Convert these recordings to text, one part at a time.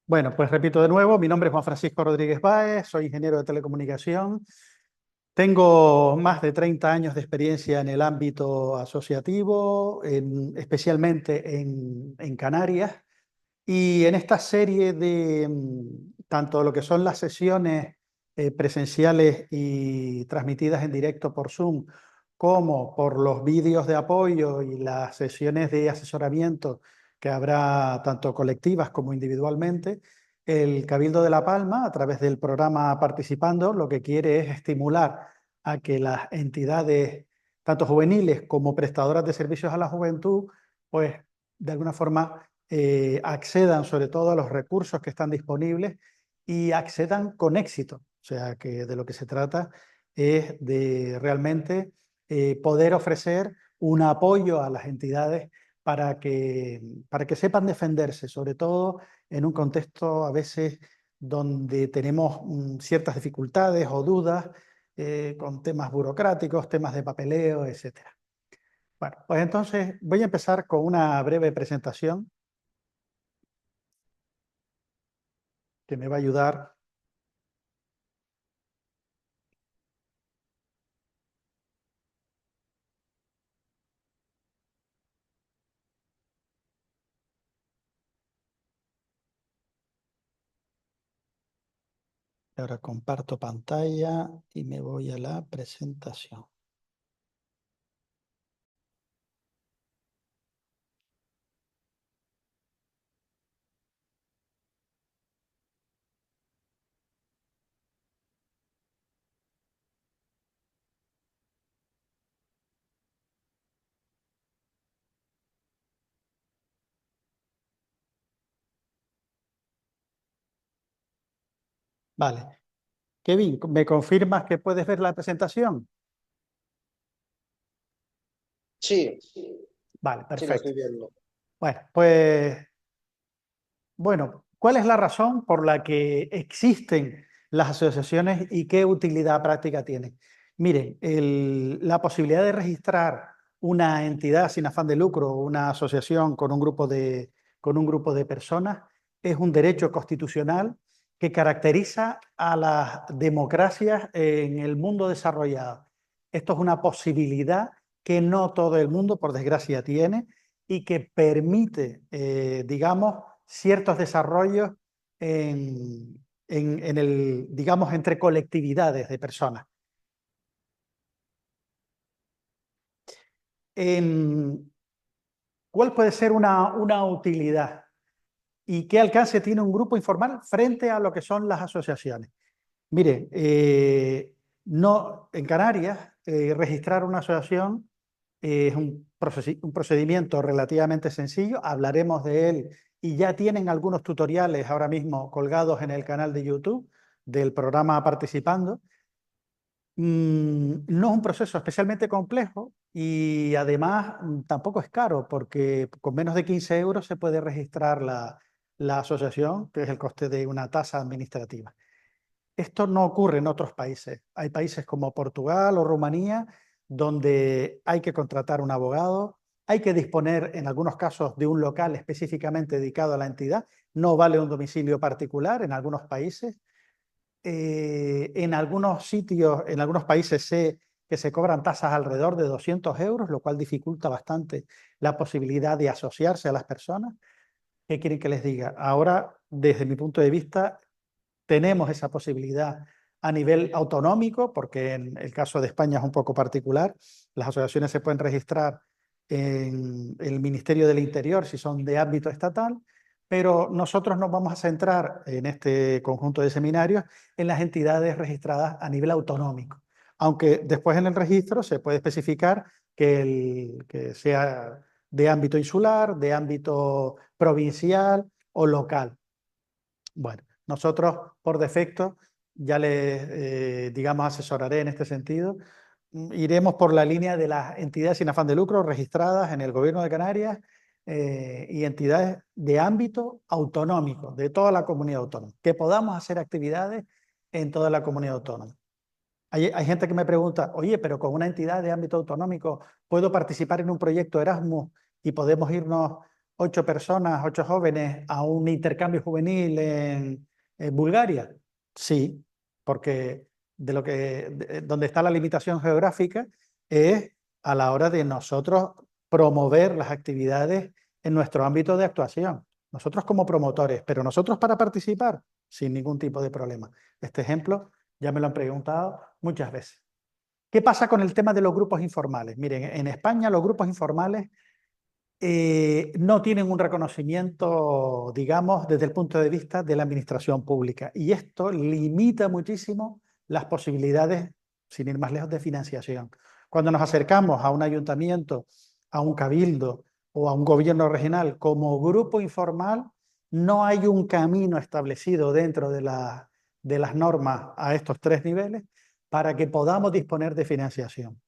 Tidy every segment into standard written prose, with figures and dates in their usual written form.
Bueno, pues repito de nuevo, mi nombre es Juan Francisco Rodríguez Báez, soy ingeniero de telecomunicación. Tengo más de 30 años de experiencia en el ámbito asociativo, especialmente en Canarias. Y en esta serie de tanto lo que son las sesiones presenciales y transmitidas en directo por Zoom, como por los vídeos de apoyo y las sesiones de asesoramiento que habrá tanto colectivas como individualmente, el Cabildo de La Palma, a través del programa Participando, lo que quiere es estimular a que las entidades, tanto juveniles como prestadoras de servicios a la juventud, pues de alguna forma accedan sobre todo a los recursos que están disponibles y accedan con éxito. O sea, que de lo que se trata es de realmente poder ofrecer un apoyo a las entidades para que sepan defenderse, sobre todo en un contexto a veces donde tenemos ciertas dificultades o dudas con temas burocráticos, temas de papeleo, etcétera. Bueno, pues entonces voy a empezar con una breve presentación que me va a ayudar. Ahora comparto pantalla y me voy a la presentación. Vale. Kevin, ¿me confirmas que puedes ver la presentación? Sí, Vale, sí, lo perfecto. estoy viendo. Bueno, pues, bueno, ¿cuál es la razón por la que existen las asociaciones y qué utilidad práctica tienen? Miren, la posibilidad de registrar una entidad sin afán de lucro, una asociación con un grupo de personas, es un derecho constitucional que caracteriza a las democracias en el mundo desarrollado. Esto es una posibilidad que no todo el mundo, por desgracia, tiene y que permite, digamos, ciertos desarrollos digamos, entre colectividades de personas. En, ¿Cuál puede ser una utilidad y qué alcance tiene un grupo informal frente a lo que son las asociaciones? Mire, no, en Canarias, registrar una asociación es un procedimiento relativamente sencillo, hablaremos de él y ya tienen algunos tutoriales ahora mismo colgados en el canal de YouTube del programa Participando. No es un proceso especialmente complejo y además tampoco es caro porque con menos de 15 euros se puede registrar la asociación, que es el coste de una tasa administrativa. Esto no ocurre en otros países. Hay países como Portugal o Rumanía donde hay que contratar un abogado, hay que disponer en algunos casos de un local específicamente dedicado a la entidad. No vale un domicilio particular en algunos países. En algunos sitios, en algunos países sé que se cobran tasas alrededor de 200 euros, lo cual dificulta bastante la posibilidad de asociarse a las personas. ¿Qué quieren que les diga? Ahora, desde mi punto de vista, tenemos esa posibilidad a nivel autonómico, porque en el caso de España es un poco particular. Las asociaciones se pueden registrar en el Ministerio del Interior si son de ámbito estatal, pero nosotros nos vamos a centrar en este conjunto de seminarios en las entidades registradas a nivel autonómico, aunque después en el registro se puede especificar que sea de ámbito insular, de ámbito provincial o local. Bueno, nosotros por defecto ya les, digamos, asesoraré en este sentido. Iremos por la línea de las entidades sin afán de lucro registradas en el Gobierno de Canarias y entidades de ámbito autonómico, de toda la comunidad autónoma, que podamos hacer actividades en toda la comunidad autónoma. Hay gente que me pregunta, oye, pero con una entidad de ámbito autonómico, ¿puedo participar en un proyecto Erasmus y podemos irnos 8 personas, 8 jóvenes a un intercambio juvenil en Bulgaria? Sí, porque donde está la limitación geográfica es a la hora de nosotros promover las actividades en nuestro ámbito de actuación. Nosotros como promotores, pero nosotros para participar sin ningún tipo de problema. Este ejemplo ya me lo han preguntado muchas veces. ¿Qué pasa con el tema de los grupos informales? Miren, en España los grupos informales no tienen un reconocimiento, digamos, desde el punto de vista de la administración pública. Y esto limita muchísimo las posibilidades, sin ir más lejos, de financiación. Cuando nos acercamos a un ayuntamiento, a un cabildo o a un gobierno regional como grupo informal, no hay un camino establecido dentro de las normas a estos 3 niveles para que podamos disponer de financiación.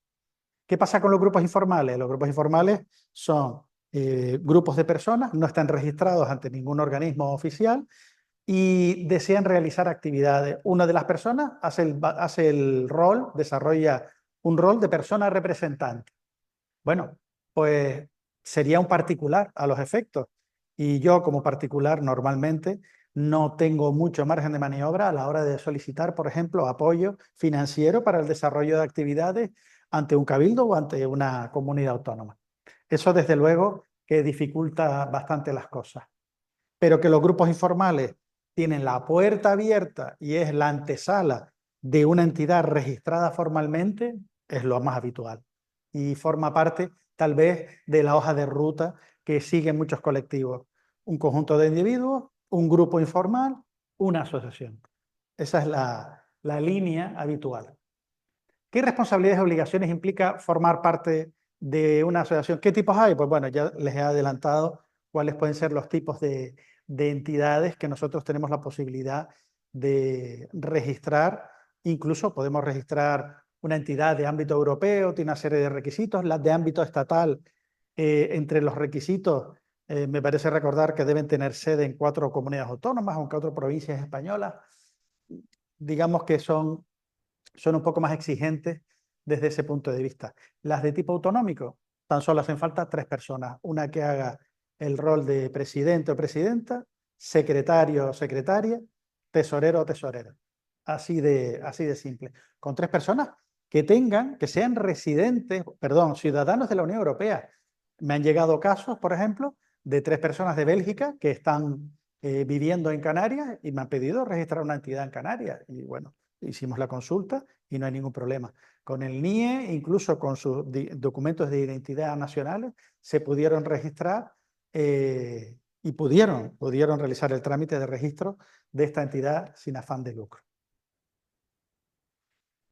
¿Qué pasa con los grupos informales? Los grupos informales son grupos de personas, no están registrados ante ningún organismo oficial y desean realizar actividades. Una de las personas hace el rol, desarrolla un rol de persona representante. Bueno, pues sería un particular a los efectos. Y yo como particular normalmente no tengo mucho margen de maniobra a la hora de solicitar, por ejemplo, apoyo financiero para el desarrollo de actividades ante un cabildo o ante una comunidad autónoma. Eso desde luego que dificulta bastante las cosas. Pero que los grupos informales tienen la puerta abierta y es la antesala de una entidad registrada formalmente, es lo más habitual. Y forma parte tal vez de la hoja de ruta que siguen muchos colectivos. Un conjunto de individuos, un grupo informal, una asociación. Esa es la línea habitual. ¿Qué responsabilidades y obligaciones implica formar parte de una asociación? ¿Qué tipos hay? Pues bueno, ya les he adelantado cuáles pueden ser los tipos de entidades que nosotros tenemos la posibilidad de registrar. Incluso podemos registrar una entidad de ámbito europeo, tiene una serie de requisitos. Las de ámbito estatal, entre los requisitos, me parece recordar que deben tener sede en 4 comunidades autónomas, aunque 4 provincias españolas. Digamos que son un poco más exigentes desde ese punto de vista. Las de tipo autonómico, tan solo hacen falta 3 personas. Una que haga el rol de presidente o presidenta, secretario o secretaria, tesorero o tesorera. Así de simple. Con 3 personas que sean residentes, perdón, ciudadanos de la Unión Europea. Me han llegado casos, por ejemplo, de 3 personas de Bélgica que están viviendo en Canarias y me han pedido registrar una entidad en Canarias. Y bueno, hicimos la consulta y no hay ningún problema. Con el NIE, incluso con sus documentos de identidad nacionales, se pudieron registrar y pudieron realizar el trámite de registro de esta entidad sin afán de lucro.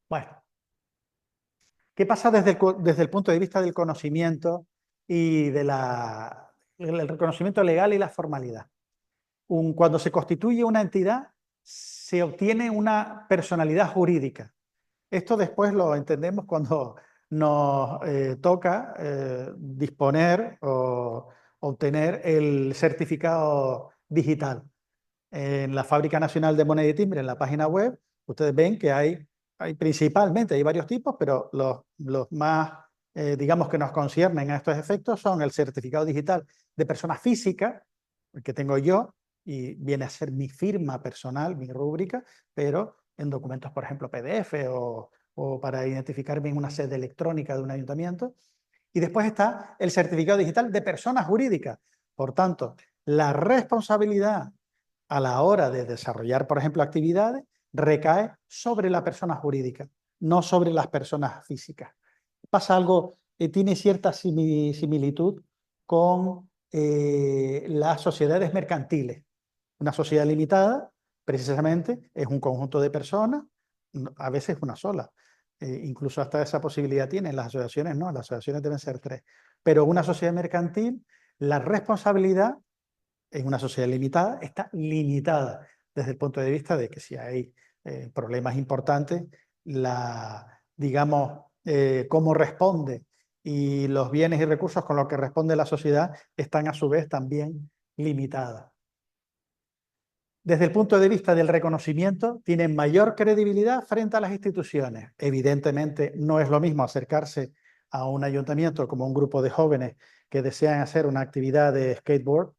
Bueno, ¿qué pasa desde el punto de vista del conocimiento y del reconocimiento legal y la formalidad? Cuando se constituye una entidad, se obtiene una personalidad jurídica. Esto después lo entendemos cuando nos toca disponer o obtener el certificado digital. En la Fábrica Nacional de Moneda y Timbre, en la página web, ustedes ven que hay principalmente, hay varios tipos, pero los más, digamos, que nos conciernen a estos efectos son el certificado digital de persona física, el que tengo yo, y viene a ser mi firma personal, mi rúbrica, pero en documentos, por ejemplo, PDF o para identificarme en una sede electrónica de un ayuntamiento. Y después está el certificado digital de persona jurídica. Por tanto, la responsabilidad a la hora de desarrollar, por ejemplo, actividades, recae sobre la persona jurídica, no sobre las personas físicas. Pasa algo que tiene cierta similitud con las sociedades mercantiles. Una sociedad limitada, precisamente, es un conjunto de personas, a veces una sola. Incluso hasta esa posibilidad tienen las asociaciones, no, las asociaciones deben ser 3. Pero una sociedad mercantil, la responsabilidad en una sociedad limitada está limitada desde el punto de vista de que si hay problemas importantes, digamos, cómo responde y los bienes y recursos con los que responde la sociedad están a su vez también limitadas. Desde el punto de vista del reconocimiento, tienen mayor credibilidad frente a las instituciones. Evidentemente, no es lo mismo acercarse a un ayuntamiento como un grupo de jóvenes que desean hacer una actividad de skateboard,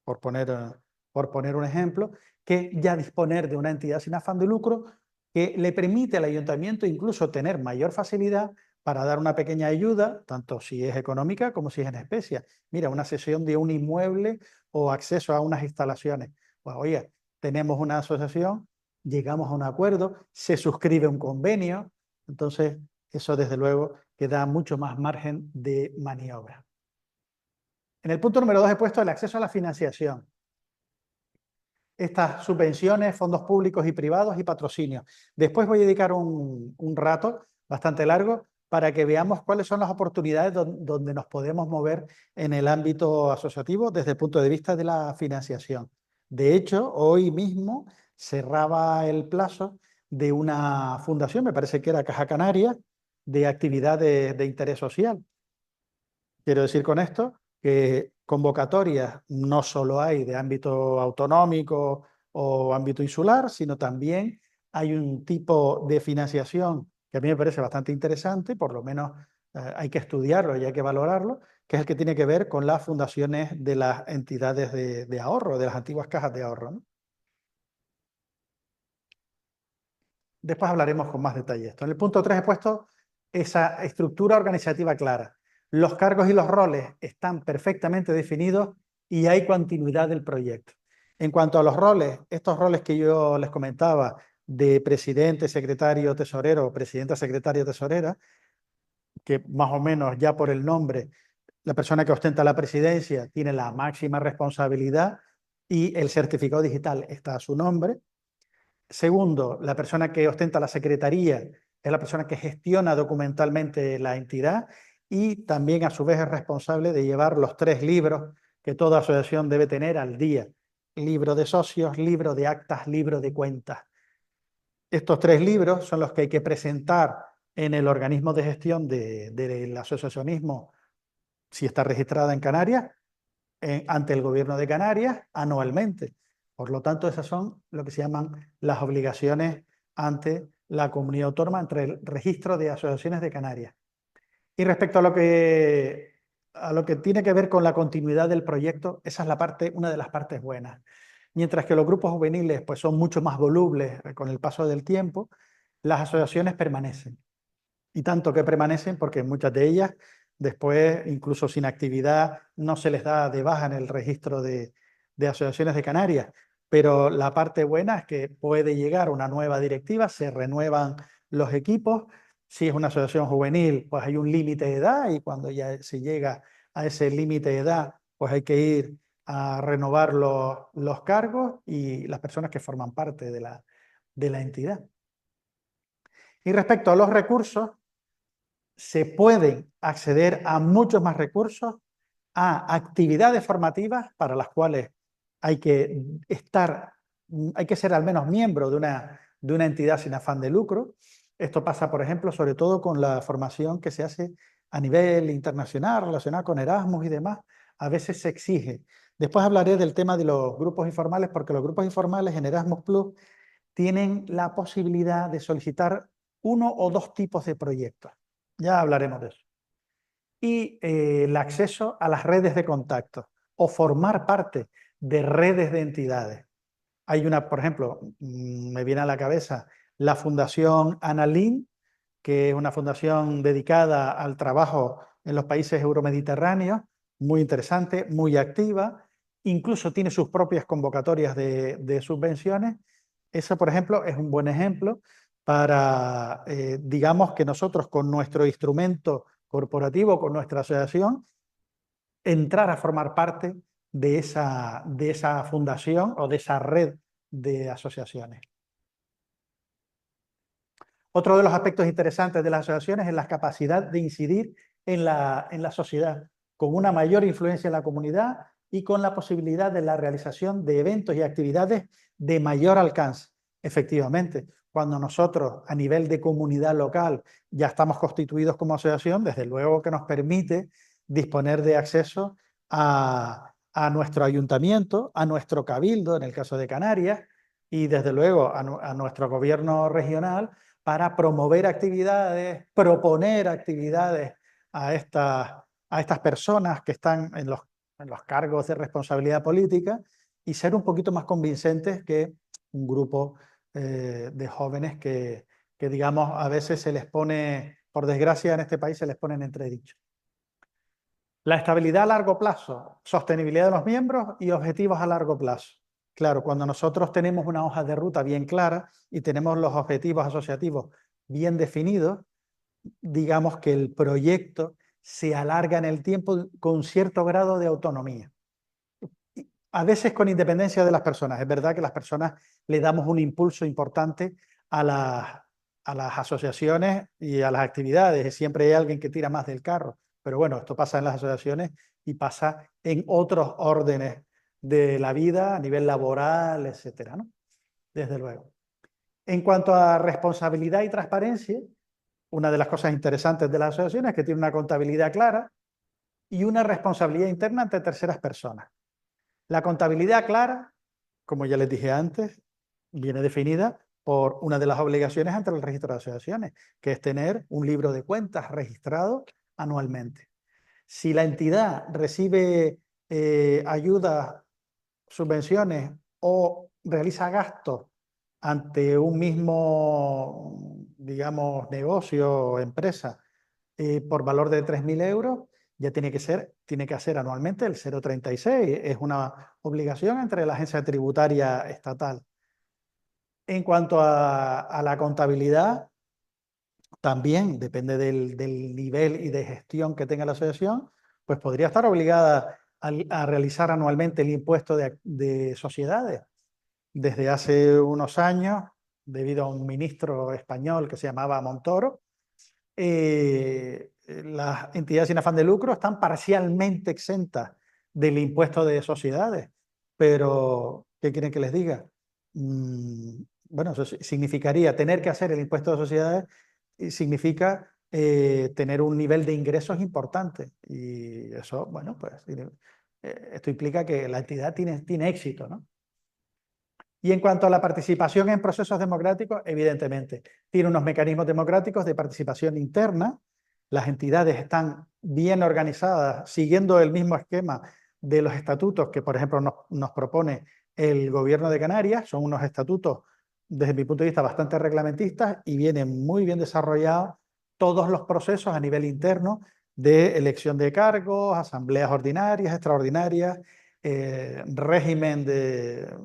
por poner un ejemplo, que ya disponer de una entidad sin afán de lucro que le permite al ayuntamiento incluso tener mayor facilidad para dar una pequeña ayuda, tanto si es económica como si es en especie. Mira, una cesión de un inmueble o acceso a unas instalaciones. Pues oye, tenemos una asociación, llegamos a un acuerdo, se suscribe un convenio, entonces eso desde luego que da mucho más margen de maniobra. En el punto número 2 he puesto el acceso a la financiación. Estas subvenciones, fondos públicos y privados y patrocinios. Después voy a dedicar un rato bastante largo para que veamos cuáles son las oportunidades donde nos podemos mover en el ámbito asociativo desde el punto de vista de la financiación. De hecho, hoy mismo cerraba el plazo de una fundación, me parece que era Caja Canaria, de actividades de interés social. Quiero decir con esto que convocatorias no solo hay de ámbito autonómico o ámbito insular, sino también hay un tipo de financiación que a mí me parece bastante interesante, por lo menos hay que estudiarlo y hay que valorarlo, que es el que tiene que ver con las fundaciones de las entidades de ahorro, de las antiguas cajas de ahorro, ¿no? Después hablaremos con más detalle de esto. En el punto 3 he puesto esa estructura organizativa clara. Los cargos y los roles están perfectamente definidos y hay continuidad del proyecto. En cuanto a los roles, estos roles que yo les comentaba de presidente, secretario, tesorero, presidenta, secretaria, tesorera, que más o menos ya por el nombre, la persona que ostenta la presidencia tiene la máxima responsabilidad y el certificado digital está a su nombre. Segundo, la persona que ostenta la secretaría es la persona que gestiona documentalmente la entidad y también a su vez es responsable de llevar los 3 libros que toda asociación debe tener al día. Libro de socios, libro de actas, libro de cuentas. Estos 3 libros son los que hay que presentar en el organismo de gestión del asociacionismo, si está registrada en Canarias, ante el gobierno de Canarias anualmente. Por lo tanto, esas son lo que se llaman las obligaciones ante la comunidad autónoma, entre el registro de asociaciones de Canarias. Y respecto a lo que tiene que ver con la continuidad del proyecto, esa es la parte, una de las partes buenas. Mientras que los grupos juveniles pues, son mucho más volubles con el paso del tiempo, las asociaciones permanecen. Y tanto que permanecen porque muchas de ellas después, incluso sin actividad, no se les da de baja en el registro de asociaciones de Canarias. Pero la parte buena es que puede llegar una nueva directiva, se renuevan los equipos. Si es una asociación juvenil, pues hay un límite de edad y cuando ya se llega a ese límite de edad, pues hay que ir a renovar los cargos y las personas que forman parte de la entidad. Y respecto a los recursos, se pueden acceder a muchos más recursos, a actividades formativas para las cuales hay que hay que ser al menos miembro de una entidad sin afán de lucro. Esto pasa, por ejemplo, sobre todo con la formación que se hace a nivel internacional, relacionada con Erasmus y demás. A veces se exige. Después hablaré del tema de los grupos informales, porque los grupos informales en Erasmus Plus tienen la posibilidad de solicitar 1 o 2 tipos de proyectos. Ya hablaremos de eso. Y el acceso a las redes de contacto o formar parte de redes de entidades. Hay una, por ejemplo, me viene a la cabeza la Fundación Annalyn, que es una fundación dedicada al trabajo en los países euromediterráneos, muy interesante, muy activa, incluso tiene sus propias convocatorias de subvenciones. Eso, por ejemplo, es un buen ejemplo para, digamos, que nosotros con nuestro instrumento corporativo, con nuestra asociación, entrar a formar parte de esa fundación o de esa red de asociaciones. Otro de los aspectos interesantes de las asociaciones es la capacidad de incidir en la sociedad, con una mayor influencia en la comunidad y con la posibilidad de la realización de eventos y actividades de mayor alcance. Efectivamente, cuando nosotros a nivel de comunidad local ya estamos constituidos como asociación, desde luego que nos permite disponer de acceso a nuestro ayuntamiento, a nuestro cabildo, en el caso de Canarias, y desde luego a nuestro gobierno regional, para promover actividades, proponer actividades a estas personas que están en los cargos de responsabilidad política y ser un poquito más convincentes que un grupo de jóvenes que, digamos, a veces se les pone, por desgracia en este país, se les pone en entredicho. La estabilidad a largo plazo, sostenibilidad de los miembros y objetivos a largo plazo. Claro, cuando nosotros tenemos una hoja de ruta bien clara y tenemos los objetivos asociativos bien definidos, digamos que el proyecto se alarga en el tiempo con cierto grado de autonomía. A veces con independencia de las personas. Es verdad que las personas le damos un impulso importante a las asociaciones y a las actividades. Siempre hay alguien que tira más del carro. Pero bueno, esto pasa en las asociaciones y pasa en otros órdenes de la vida, a nivel laboral, etcétera, ¿no? Desde luego. En cuanto a responsabilidad y transparencia, una de las cosas interesantes de las asociaciones es que tiene una contabilidad clara y una responsabilidad interna ante terceras personas. La contabilidad clara, como ya les dije antes, viene definida por una de las obligaciones ante el registro de asociaciones, que es tener un libro de cuentas registrado anualmente. Si la entidad recibe ayudas, subvenciones o realiza gastos ante un mismo, digamos, negocio o empresa por valor de 3.000 euros, ya tiene que hacer anualmente el 0,36. Es una obligación entre la agencia tributaria estatal. En cuanto a la contabilidad, también depende del nivel y de gestión que tenga la asociación, pues podría estar obligada a realizar anualmente el impuesto de sociedades. Desde hace unos años, debido a un ministro español que se llamaba Montoro, las entidades sin afán de lucro están parcialmente exentas del impuesto de sociedades. Pero, ¿qué quieren que les diga? Bueno, eso significaría tener que hacer el impuesto de sociedades y significa tener un nivel de ingresos importante. Y eso, bueno, pues esto implica que la entidad tiene éxito, ¿no? Y en cuanto a la participación en procesos democráticos, evidentemente, tiene unos mecanismos democráticos de participación interna. Las entidades están bien organizadas, siguiendo el mismo esquema de los estatutos que, por ejemplo, nos propone el Gobierno de Canarias. Son unos estatutos, desde mi punto de vista, bastante reglamentistas y vienen muy bien desarrollados todos los procesos a nivel interno de elección de cargos, asambleas ordinarias, extraordinarias, régimen de...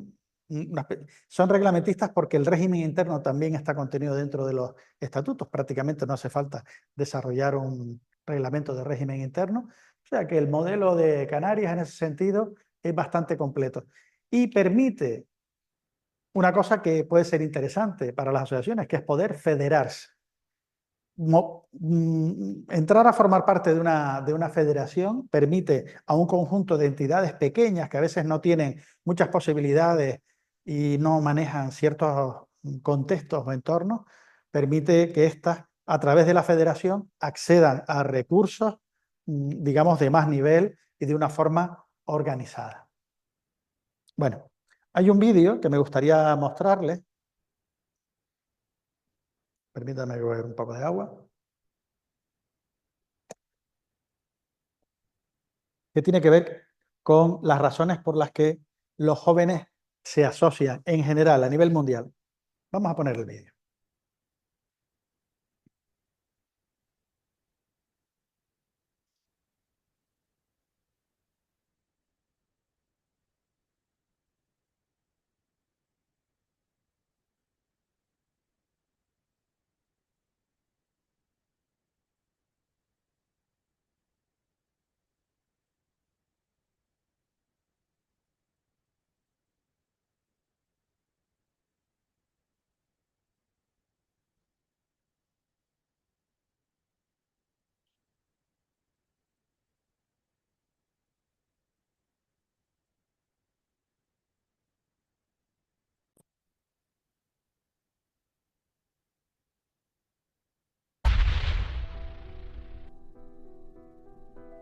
Son reglamentistas porque el régimen interno también está contenido dentro de los estatutos. Prácticamente no hace falta desarrollar un reglamento de régimen interno. O sea que el modelo de Canarias en ese sentido es bastante completo y permite una cosa que puede ser interesante para las asociaciones, que es poder federarse. Entrar a formar parte de una federación permite a un conjunto de entidades pequeñas que a veces no tienen muchas posibilidades y no manejan ciertos contextos o entornos, permite que éstas, a través de la federación, accedan a recursos, digamos, de más nivel y de una forma organizada. Bueno, hay un vídeo que me gustaría mostrarles. Permítanme beber un poco de agua. Que tiene que ver con las razones por las que los jóvenes se asocian en general a nivel mundial. Vamos a poner el vídeo.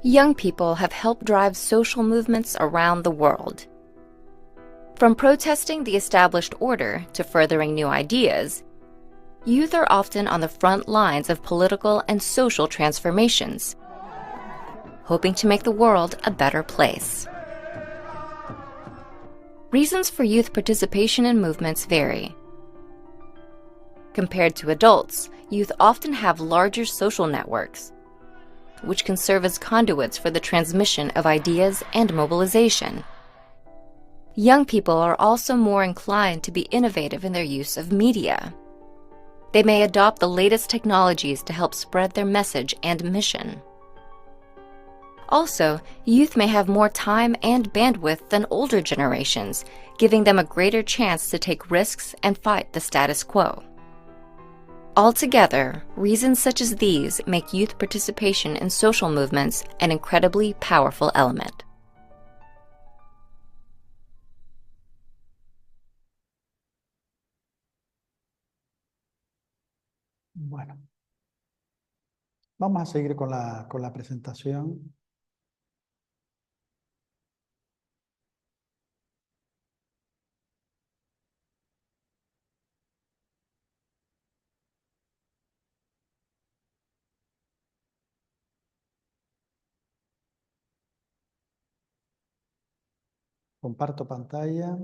Young people have helped drive social movements around the world. From protesting the established order to furthering new ideas, youth are often on the front lines of political and social transformations. hoping to make the world a better place. Reasons for youth participation in movements vary. Compared to adults, youth often have larger social networks, which can serve as conduits for the transmission of ideas and mobilization. Young people are also more inclined to be innovative in their use of media. They may adopt the latest technologies to help spread their message and mission. Also, youth may have more time and bandwidth than older generations, giving them a greater chance to take risks and fight the status quo. Altogether, reasons such as these make youth participation in social movements an incredibly powerful element. Bueno, vamos a seguir con la presentación. Comparto pantalla.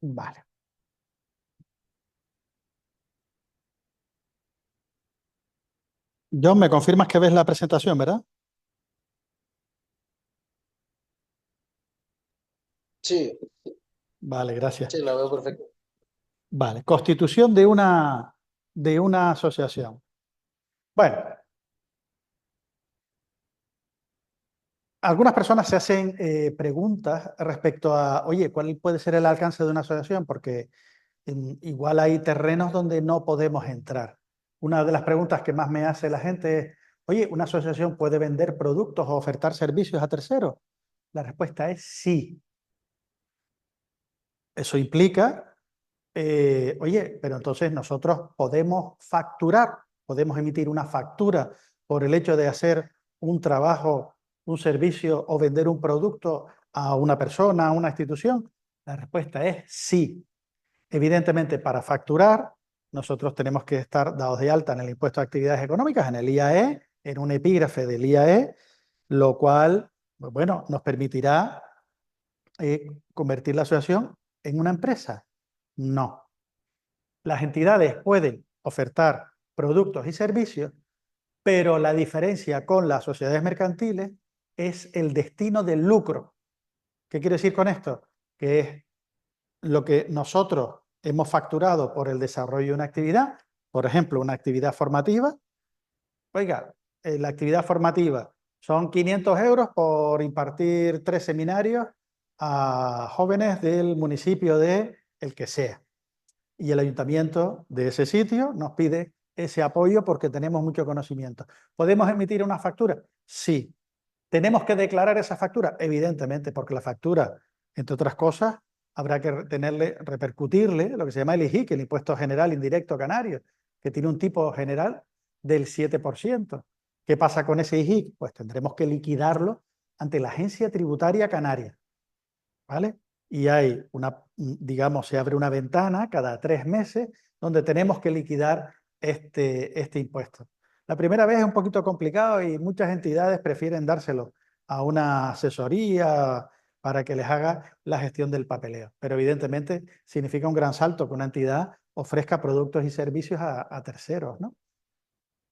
Vale. John, ¿me confirmas que ves la presentación, verdad? Sí, Vale, gracias. sí, la veo perfecto. Vale, constitución de una asociación. Bueno, algunas personas se hacen preguntas respecto a, oye, ¿cuál puede ser el alcance de una asociación? Porque igual hay terrenos donde no podemos entrar. Una de las preguntas que más me hace la gente es, oye, ¿una asociación puede vender productos o ofertar servicios a terceros? La respuesta es sí. Eso implica, oye, pero entonces nosotros podemos facturar, podemos emitir una factura por el hecho de hacer un trabajo, un servicio o vender un producto a una persona, a una institución. La respuesta es sí. Evidentemente, para facturar, nosotros tenemos que estar dados de alta en el impuesto de actividades económicas, en el IAE, en un epígrafe del IAE, lo cual, pues bueno, nos permitirá convertir la asociación en una empresa. No. Las entidades pueden ofertar productos y servicios, pero la diferencia con las sociedades mercantiles es el destino del lucro. ¿Qué quiere decir con esto? Que es lo que nosotros hemos facturado por el desarrollo de una actividad, por ejemplo, una actividad formativa. Oiga, la actividad formativa son 500 euros por impartir 3 seminarios a jóvenes del municipio de el que sea. Y el ayuntamiento de ese sitio nos pide ese apoyo porque tenemos mucho conocimiento. ¿Podemos emitir una factura? Sí. ¿Tenemos que declarar esa factura? Evidentemente, porque la factura, entre otras cosas, habrá que repercutirle lo que se llama el IGIC, el Impuesto General Indirecto Canario, que tiene un tipo general del 7%. ¿Qué pasa con ese IGIC? Pues tendremos que liquidarlo ante la Agencia Tributaria Canaria, ¿vale? Y hay digamos, se abre una ventana cada 3 meses donde tenemos que liquidar este impuesto. La primera vez es un poquito complicado y muchas entidades prefieren dárselo a una asesoría para que les haga la gestión del papeleo. Pero evidentemente significa un gran salto que una entidad ofrezca productos y servicios a terceros, ¿no?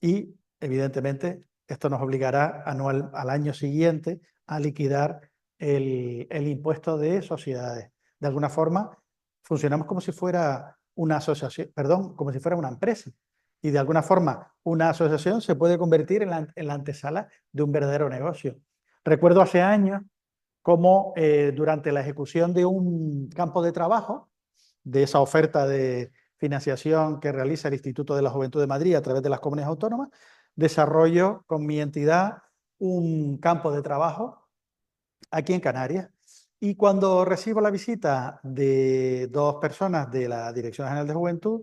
Y evidentemente esto nos obligará al año siguiente a liquidar el impuesto de sociedades. De alguna forma, funcionamos como si fuera una asociación, perdón, como si fuera una empresa. Y de alguna forma, una asociación se puede convertir en la antesala de un verdadero negocio. Recuerdo hace años cómo durante la ejecución de un campo de trabajo, de esa oferta de financiación que realiza el Instituto de la Juventud de Madrid a través de las comunidades autónomas, desarrollo con mi entidad un campo de trabajo aquí en Canarias. Y cuando recibo la visita de 2 personas de la Dirección General de Juventud,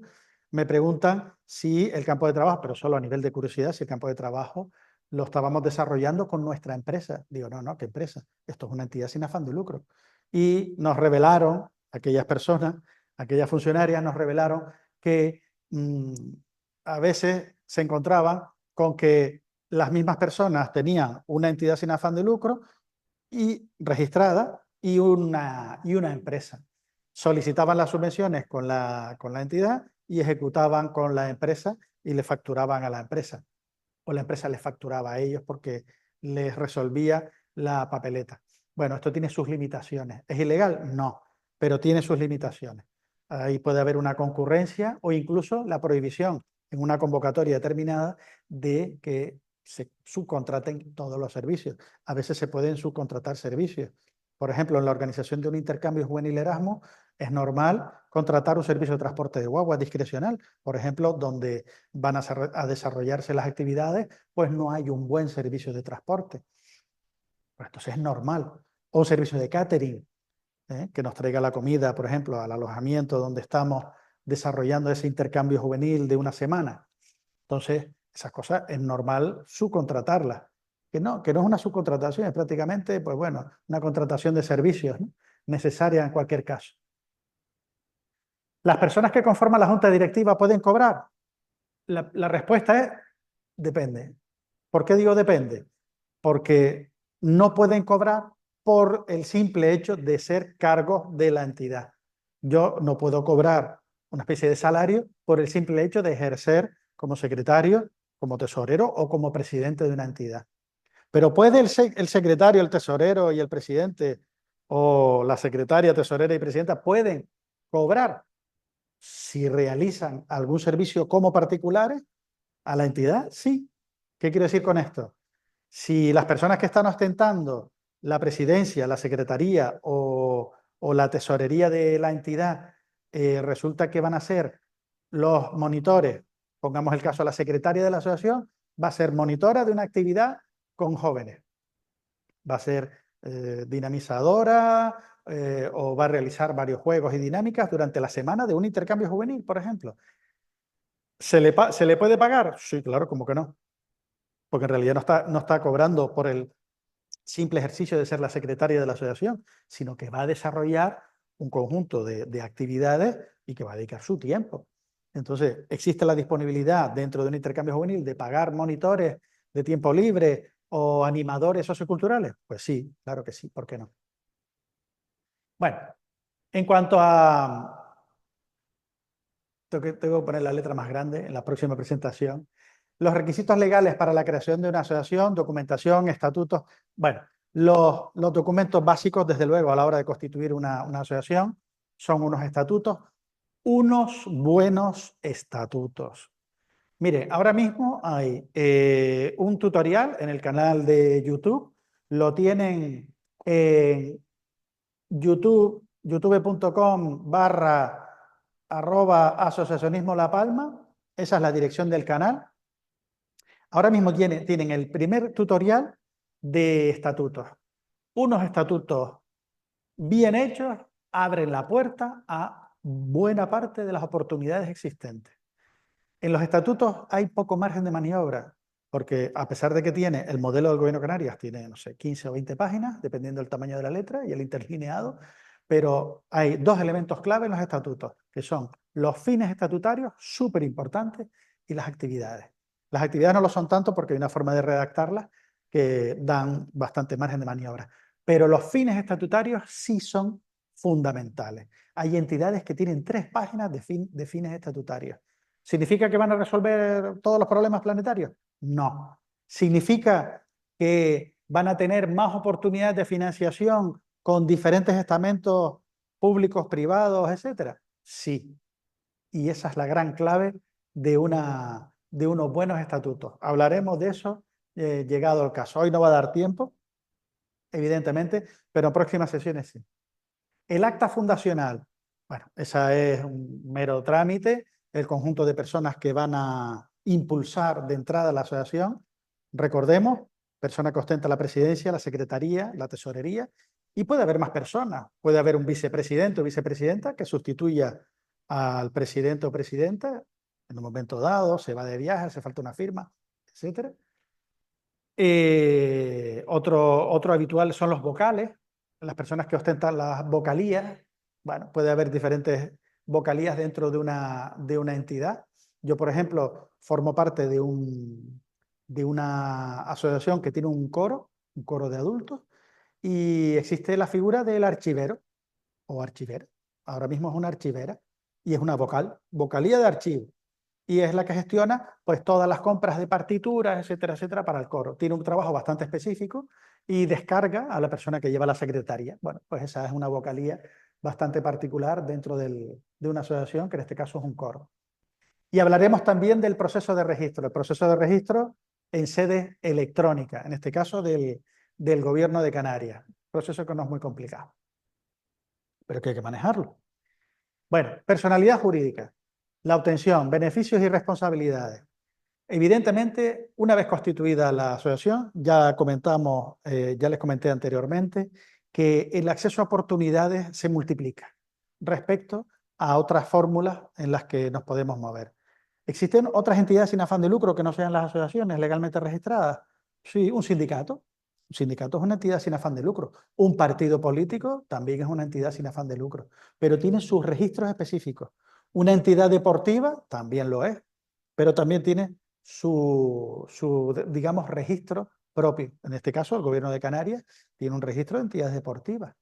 me preguntan si el campo de trabajo, pero solo a nivel de curiosidad, si el campo de trabajo lo estábamos desarrollando con nuestra empresa. Digo, no, ¿qué empresa? Esto es una entidad sin afán de lucro. Y nos revelaron, aquellas personas, aquellas funcionarias nos revelaron que a veces se encontraban con que las mismas personas tenían una entidad sin afán de lucro y registrada y una empresa. Solicitaban las subvenciones con la entidad y ejecutaban con la empresa y le facturaban a la empresa. O la empresa les facturaba a ellos porque les resolvía la papeleta. Bueno, esto tiene sus limitaciones. ¿Es ilegal? No, pero tiene sus limitaciones. Ahí puede haber una concurrencia o incluso la prohibición en una convocatoria determinada de que se subcontraten todos los servicios. A veces se pueden subcontratar servicios. Por ejemplo, en la organización de un intercambio juvenil Erasmus es normal contratar un servicio de transporte de guagua discrecional, por ejemplo, donde van a desarrollarse las actividades, pues no hay un buen servicio de transporte. Pues entonces es normal. O un servicio de catering, que nos traiga la comida, por ejemplo, al alojamiento donde estamos desarrollando ese intercambio juvenil de una semana. Entonces, esas cosas es normal subcontratarlas. Que no es una subcontratación, es prácticamente, pues bueno, una contratación de servicios, ¿no?, necesaria en cualquier caso. ¿Las personas que conforman la junta directiva pueden cobrar? La respuesta es depende. ¿Por qué digo depende? Porque no pueden cobrar por el simple hecho de ser cargos de la entidad. Yo no puedo cobrar una especie de salario por el simple hecho de ejercer como secretario, como tesorero o como presidente de una entidad. Pero puede el secretario, el tesorero y el presidente, o la secretaria, tesorera y presidenta, pueden cobrar si realizan algún servicio como particulares a la entidad, sí. ¿Qué quiero decir con esto? Si las personas que están ostentando la presidencia, la secretaría o la tesorería de la entidad resulta que van a ser los monitores, pongamos el caso, la secretaria de la asociación va a ser monitora de una actividad con jóvenes, va a ser dinamizadora o va a realizar varios juegos y dinámicas durante la semana de un intercambio juvenil, por ejemplo. ¿Se le puede pagar? Sí, claro, como que no. Porque en realidad no está cobrando por el simple ejercicio de ser la secretaria de la asociación, sino que va a desarrollar un conjunto de actividades y que va a dedicar su tiempo. Entonces, ¿existe la disponibilidad dentro de un intercambio juvenil de pagar monitores de tiempo libre o animadores socioculturales? Pues sí, claro que sí, ¿por qué no? Bueno, en cuanto a... Tengo que poner la letra más grande en la próxima presentación. Los requisitos legales para la creación de una asociación, documentación, estatutos. Bueno, los documentos básicos, desde luego, a la hora de constituir una asociación, son unos estatutos, unos buenos estatutos. Mire, ahora mismo hay un tutorial en el canal de YouTube, lo tienen en youtube.com/asociacionismo La Palma, esa es la dirección del canal. Ahora mismo tienen el primer tutorial de estatutos. Unos estatutos bien hechos abren la puerta a buena parte de las oportunidades existentes. En los estatutos hay poco margen de maniobra, porque a pesar de que tiene el modelo del Gobierno de Canarias, tiene, no sé, 15 o 20 páginas, dependiendo del tamaño de la letra y el interlineado, pero hay dos elementos clave en los estatutos, que son los fines estatutarios, súper importantes, y las actividades. Las actividades no lo son tanto porque hay una forma de redactarlas que dan bastante margen de maniobra, pero los fines estatutarios sí son fundamentales. Hay entidades que tienen 3 páginas de fines estatutarios. ¿Significa que van a resolver todos los problemas planetarios? No. ¿Significa que van a tener más oportunidades de financiación con diferentes estamentos públicos, privados, etcétera? Sí. Y esa es la gran clave de unos buenos estatutos. Hablaremos de eso llegado el caso. Hoy no va a dar tiempo, evidentemente, pero en próximas sesiones sí. El acta fundacional, bueno, esa es un mero trámite, el conjunto de personas que van a impulsar de entrada la asociación. Recordemos, persona que ostenta la presidencia, la secretaría, la tesorería, y puede haber más personas. Puede haber un vicepresidente o vicepresidenta que sustituya al presidente o presidenta en un momento dado, se va de viaje, hace falta una firma, etc. Otro habitual son los vocales, las personas que ostentan las vocalías. Bueno, puede haber diferentes vocalías dentro de una entidad. Yo, por ejemplo, formo parte de una asociación que tiene un coro de adultos, y existe la figura del archivero o archivera. Ahora mismo es una archivera y es una vocalía de archivo. Y es la que gestiona pues todas las compras de partituras, etcétera, etcétera, para el coro. Tiene un trabajo bastante específico y descarga a la persona que lleva la secretaría. Bueno, pues esa es una vocalía bastante particular dentro de una asociación, que en este caso es un coro. Y hablaremos también del proceso de registro, el proceso de registro en sede electrónica, en este caso del Gobierno de Canarias. Proceso que no es muy complicado, pero que hay que manejarlo. Bueno, personalidad jurídica, la obtención, beneficios y responsabilidades. Evidentemente, una vez constituida la asociación, ya comentamos, ya les comenté anteriormente, que el acceso a oportunidades se multiplica respecto a otras fórmulas en las que nos podemos mover. ¿Existen otras entidades sin afán de lucro que no sean las asociaciones legalmente registradas? Sí, un sindicato. Un sindicato es una entidad sin afán de lucro. Un partido político también es una entidad sin afán de lucro, pero tiene sus registros específicos. Una entidad deportiva también lo es, pero también tiene digamos, registro propio. En este caso, el Gobierno de Canarias tiene un registro de entidades deportivas.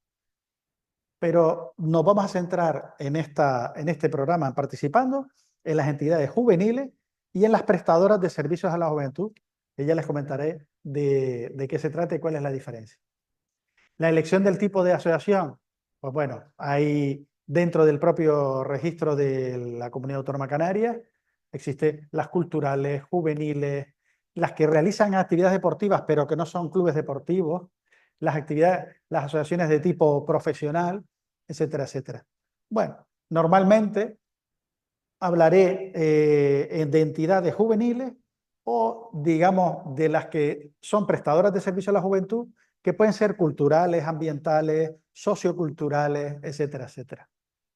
Pero nos vamos a centrar en este programa participando en las entidades juveniles y en las prestadoras de servicios a la juventud, que ya les comentaré de qué se trata y cuál es la diferencia. La elección del tipo de asociación, pues bueno, hay dentro del propio registro de la Comunidad Autónoma Canaria, existen las culturales, juveniles, las que realizan actividades deportivas pero que no son clubes deportivos, las asociaciones de tipo profesional, etcétera, etcétera. Bueno, normalmente hablaré de entidades juveniles o, digamos, de las que son prestadoras de servicio a la juventud, que pueden ser culturales, ambientales, socioculturales, etcétera, etcétera.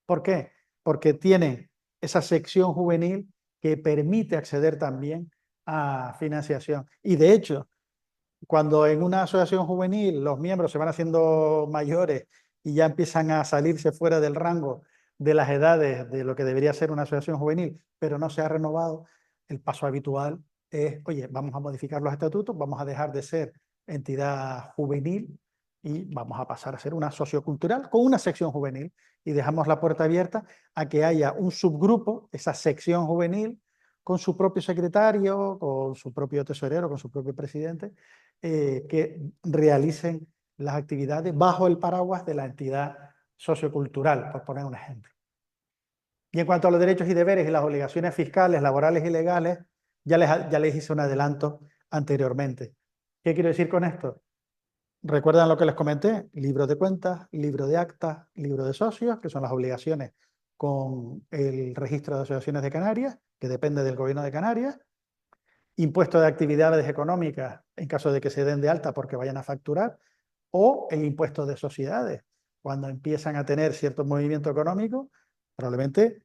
¿Por qué? Porque tienen esa sección juvenil que permite acceder también a financiación. Y de hecho, cuando en una asociación juvenil los miembros se van haciendo mayores y ya empiezan a salirse fuera del rango de las edades de lo que debería ser una asociación juvenil, pero no se ha renovado, el paso habitual es, oye, vamos a modificar los estatutos, vamos a dejar de ser entidad juvenil y vamos a pasar a ser una sociocultural con una sección juvenil, y dejamos la puerta abierta a que haya un subgrupo, esa sección juvenil, con su propio secretario, con su propio tesorero, con su propio presidente, que realicen las actividades bajo el paraguas de la entidad sociocultural, por poner un ejemplo. Y en cuanto a los derechos y deberes y las obligaciones fiscales, laborales y legales, ya les hice un adelanto anteriormente. ¿Qué quiero decir con esto? ¿Recuerdan lo que les comenté? Libro de cuentas, libro de actas, libro de socios, que son las obligaciones con el registro de asociaciones de Canarias, que depende del Gobierno de Canarias. Impuesto de actividades económicas en caso de que se den de alta porque vayan a facturar, o el impuesto de sociedades. Cuando empiezan a tener cierto movimiento económico, probablemente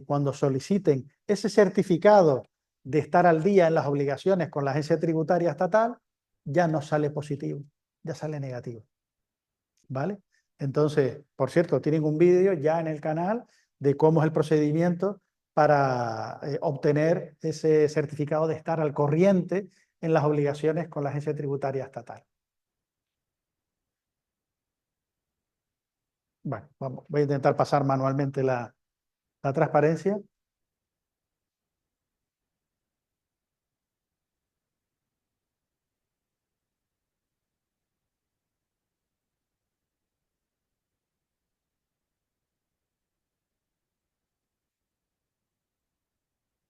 cuando soliciten ese certificado de estar al día en las obligaciones con la agencia tributaria estatal, ya no sale positivo, ya sale negativo. ¿Vale? Entonces, por cierto, tienen un vídeo ya en el canal de cómo es el procedimiento para obtener ese certificado de estar al corriente en las obligaciones con la agencia tributaria estatal. Bueno, voy a intentar pasar manualmente la transparencia.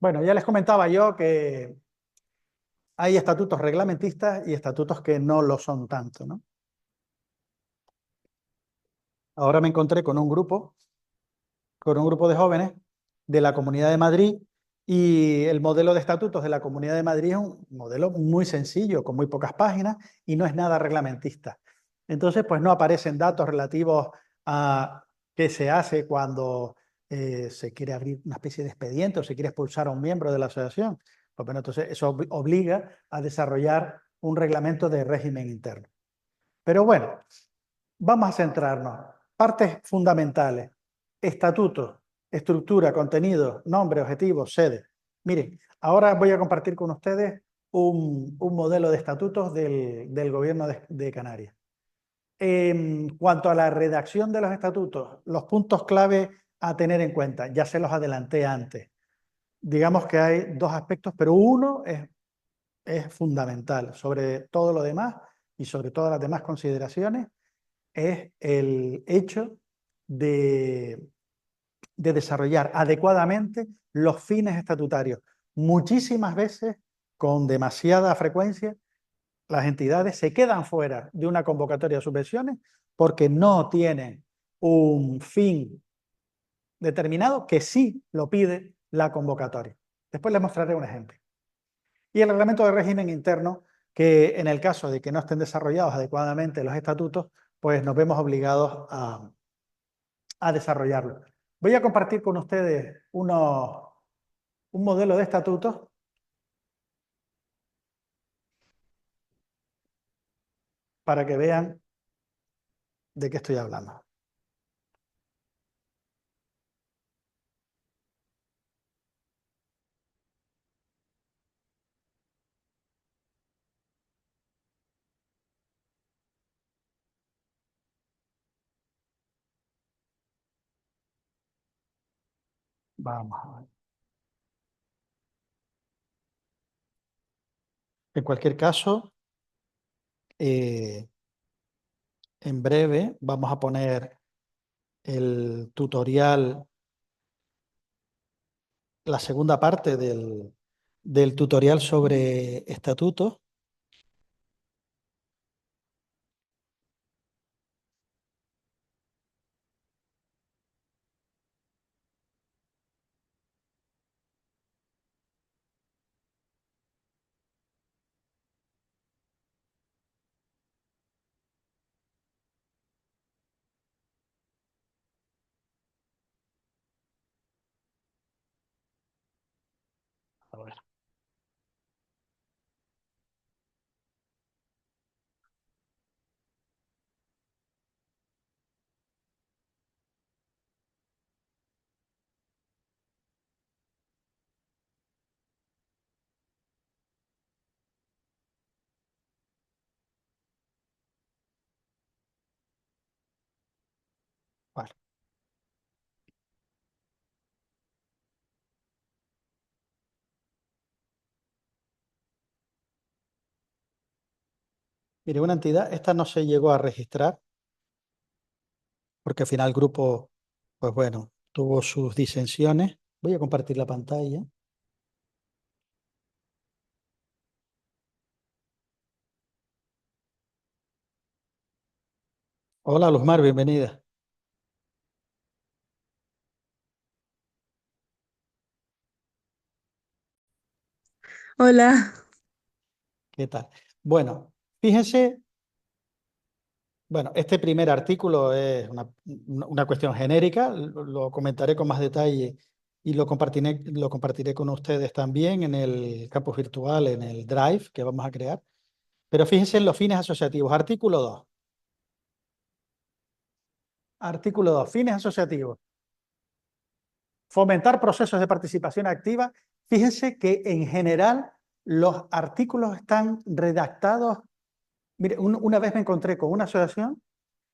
Bueno, ya les comentaba yo que hay estatutos reglamentistas y estatutos que no lo son tanto, ¿no? Ahora me encontré con un grupo de jóvenes de la Comunidad de Madrid, y el modelo de estatutos de la Comunidad de Madrid es un modelo muy sencillo, con muy pocas páginas, y no es nada reglamentista. Entonces, pues no aparecen datos relativos a qué se hace cuando se quiere abrir una especie de expediente o se quiere expulsar a un miembro de la asociación. Pues bueno, entonces eso obliga a desarrollar un reglamento de régimen interno. Pero bueno, vamos a centrarnos. Partes fundamentales. Estatutos. estructura, contenido, nombre, objetivo, sede. Miren, ahora voy a compartir con ustedes un modelo de estatutos del gobierno de Canarias. En cuanto a la redacción de los estatutos, los puntos clave a tener en cuenta, ya se los adelanté antes. Digamos que hay dos aspectos, pero uno es fundamental sobre todo lo demás y sobre todas las demás consideraciones, es el hecho de desarrollar adecuadamente los fines estatutarios. Muchísimas veces, con demasiada frecuencia, las entidades se quedan fuera de una convocatoria de subvenciones porque no tienen un fin determinado que sí lo pide la convocatoria. Después les mostraré un ejemplo. Y el reglamento de régimen interno, que en el caso de que no estén desarrollados adecuadamente los estatutos, pues nos vemos obligados a desarrollarlo. Voy a compartir con ustedes un modelo de estatutos para que vean de qué estoy hablando. Vamos a ver. En cualquier caso, en breve vamos a poner el tutorial, la segunda parte del tutorial sobre estatutos. A ver. Vale. Mire, una entidad, esta no se llegó a registrar porque al final el grupo, pues bueno, tuvo sus disensiones. Voy a compartir la pantalla. Hola, Luzmar, bienvenida. Hola, ¿Qué tal? Bueno, fíjense, bueno, este primer artículo es una cuestión genérica, lo comentaré con más detalle y lo compartiré con ustedes también en el campus virtual, en el Drive que vamos a crear. Pero fíjense en los fines asociativos. Artículo 2. Artículo 2. Fines asociativos. Fomentar procesos de participación activa. Fíjense que en general los artículos están redactados. Mire, una vez me encontré con una asociación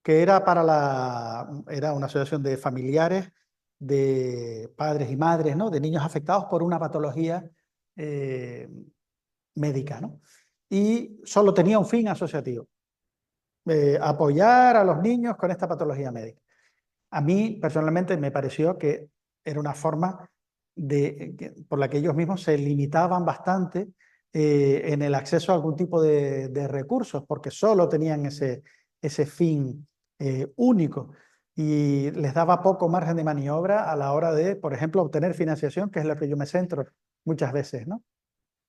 que era una asociación de familiares, de padres y madres, ¿no? De niños afectados por una patología eh, médica, ¿no? Y solo tenía un fin asociativo, apoyar a los niños con esta patología médica. A mí personalmente me pareció que era una forma por la que ellos mismos se limitaban bastante en el acceso a algún tipo de recursos, porque solo tenían ese fin único y les daba poco margen de maniobra a la hora de, por ejemplo, obtener financiación, que es lo que yo me centro muchas veces, ¿no?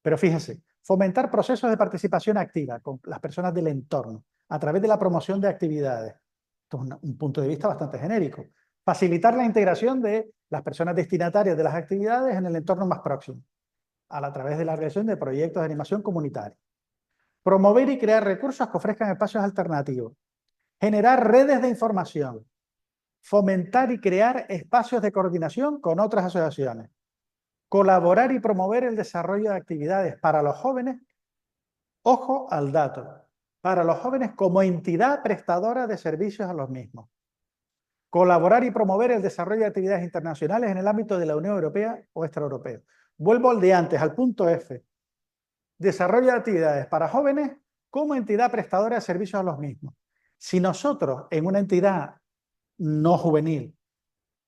Pero fíjense, fomentar procesos de participación activa con las personas del entorno a través de la promoción de actividades. Esto es un punto de vista bastante genérico. Facilitar la integración de las personas destinatarias de las actividades en el entorno más próximo, a través de la realización de proyectos de animación comunitaria. Promover y crear recursos que ofrezcan espacios alternativos. Generar redes de información. fomentar y crear espacios de coordinación con otras asociaciones, colaborar y promover el desarrollo de actividades para los jóvenes, ojo al dato, para los jóvenes como entidad prestadora de servicios a los mismos, colaborar y promover el desarrollo de actividades internacionales en el ámbito de la Unión Europea o extraeuropeo. Vuelvo al de antes, al punto F. Desarrollo de actividades para jóvenes como entidad prestadora de servicios a los mismos. Si nosotros en una entidad no juvenil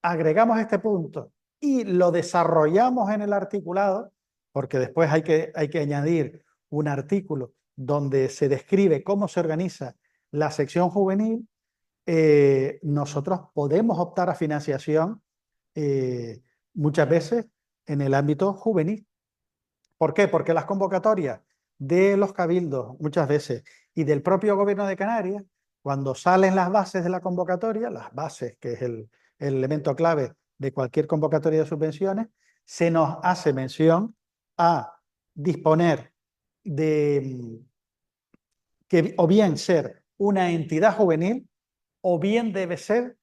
agregamos este punto y lo desarrollamos en el articulado, porque después hay que añadir un artículo donde se describe cómo se organiza la sección juvenil, nosotros podemos optar a financiación muchas veces en el ámbito juvenil. ¿Por qué? Porque las convocatorias de los cabildos muchas veces y del propio gobierno de Canarias, cuando salen las bases de la convocatoria, las bases, que es el elemento clave de cualquier convocatoria de subvenciones, se nos hace mención a disponer de que o bien ser una entidad juvenil o bien debe ser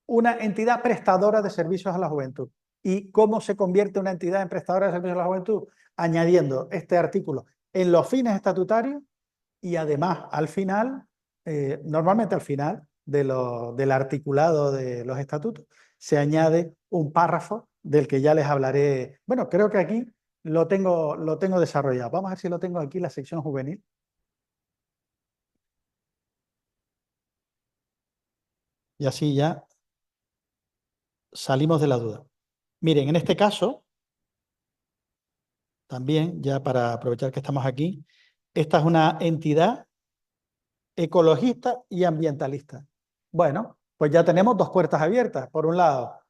una entidad prestadora de servicios a la juventud. ¿Y cómo se convierte una entidad en prestadora de servicios a la juventud? Añadiendo este artículo en los fines estatutarios y además al final, normalmente al final del articulado de los estatutos, se añade un párrafo del que ya les hablaré. Bueno, creo que aquí lo tengo desarrollado. Vamos a ver si lo tengo aquí, la sección juvenil. Y así ya salimos de la duda. Miren, en este caso, también, ya para aprovechar que estamos aquí, esta es una entidad ecologista y ambientalista. Bueno, pues ya tenemos dos puertas abiertas. Por un lado,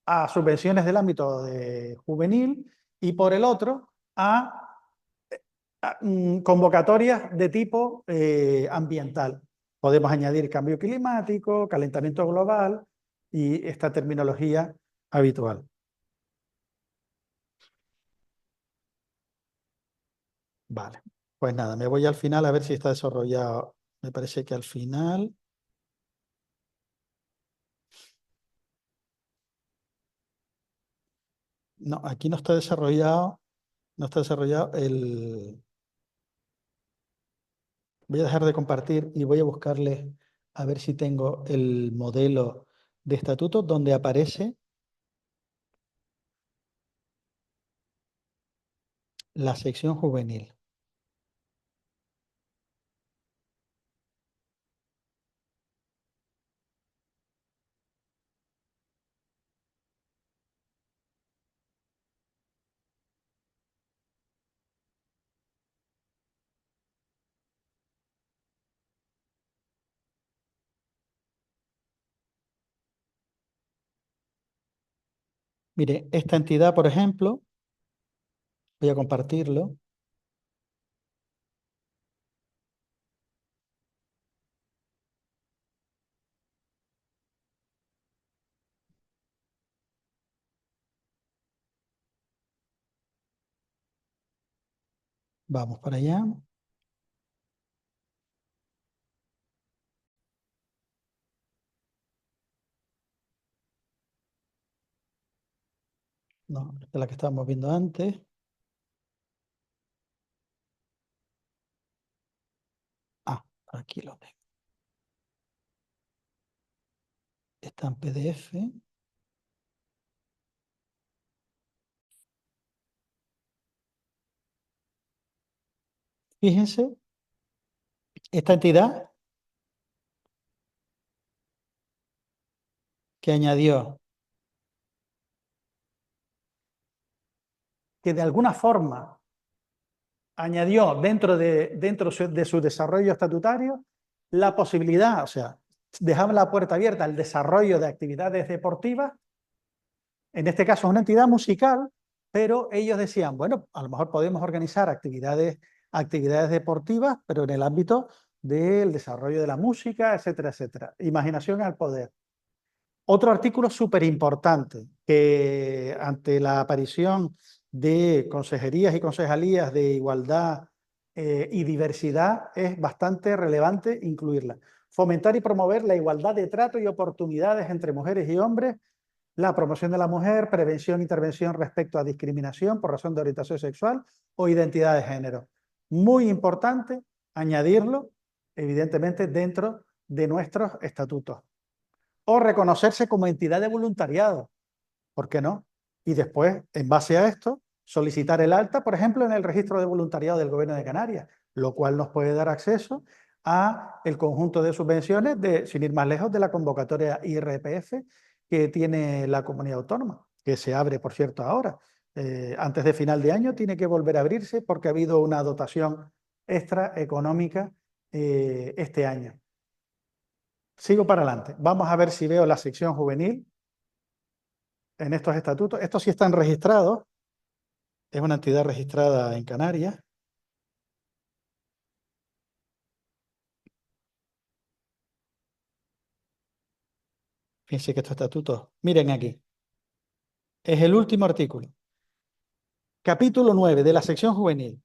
a subvenciones del ámbito juvenil y por el otro, a convocatorias de tipo ambiental. Podemos añadir cambio climático, calentamiento global y esta terminología habitual. Vale, pues nada, me voy al final a ver si está desarrollado. Me parece que al final... No, aquí no está desarrollado el... Voy a dejar de compartir y voy a buscarles a ver si tengo el modelo de estatuto donde aparece la sección juvenil. Mire, esta entidad, por ejemplo, voy a compartirlo. Vamos para allá. No, esta es la que estábamos viendo antes. Ah, aquí lo tengo. Está en PDF. Fíjense, esta entidad que añadió que de alguna forma añadió dentro de su desarrollo estatutario la posibilidad, o sea, dejaba la puerta abierta al desarrollo de actividades deportivas, en este caso una entidad musical, pero ellos decían, bueno, a lo mejor podemos organizar actividades deportivas, pero en el ámbito del desarrollo de la música, etcétera, etcétera. Imaginación al poder. Otro artículo súper importante que ante la aparición de consejerías y concejalías de igualdad y diversidad es bastante relevante incluirla. fomentar y promover la igualdad de trato y oportunidades entre mujeres y hombres, la promoción de la mujer, prevención e intervención respecto a discriminación por razón de orientación sexual o identidad de género. Muy importante añadirlo, evidentemente, dentro de nuestros estatutos. O reconocerse como entidad de voluntariado, ¿por qué no? Y después, en base a esto, solicitar el alta, por ejemplo, en el registro de voluntariado del Gobierno de Canarias, lo cual nos puede dar acceso a el conjunto de subvenciones, sin ir más lejos, de la convocatoria IRPF que tiene la comunidad autónoma, que se abre, por cierto, ahora. Antes de final de año tiene que volver a abrirse porque ha habido una dotación extra económica este año. Sigo para adelante. Vamos a ver si veo la sección juvenil en estos estatutos. Estos sí están registrados. Es una entidad registrada en Canarias. Fíjense que estos estatutos, miren aquí, es el último artículo. Capítulo 9 de la sección juvenil.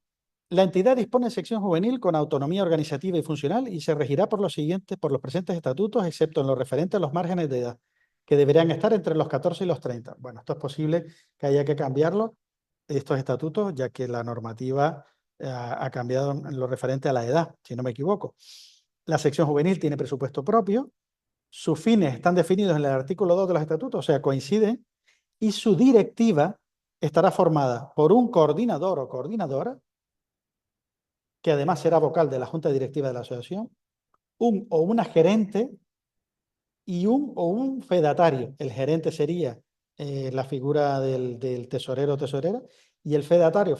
La entidad dispone de sección juvenil con autonomía organizativa y funcional y se regirá por los presentes estatutos, excepto en lo referente a los márgenes de edad, que deberían estar entre los 14 y los 30. Bueno, esto es posible que haya que cambiarlo, estos estatutos, ya que la normativa ha cambiado en lo referente a la edad, si no me equivoco. La sección juvenil tiene presupuesto propio, sus fines están definidos en el artículo 2 de los estatutos, o sea, coinciden, y su directiva estará formada por un coordinador o coordinadora, que además será vocal de la Junta Directiva de la Asociación, un o una gerente y un o un fedatario. El gerente sería la figura del tesorero o tesorera, y el fedatario,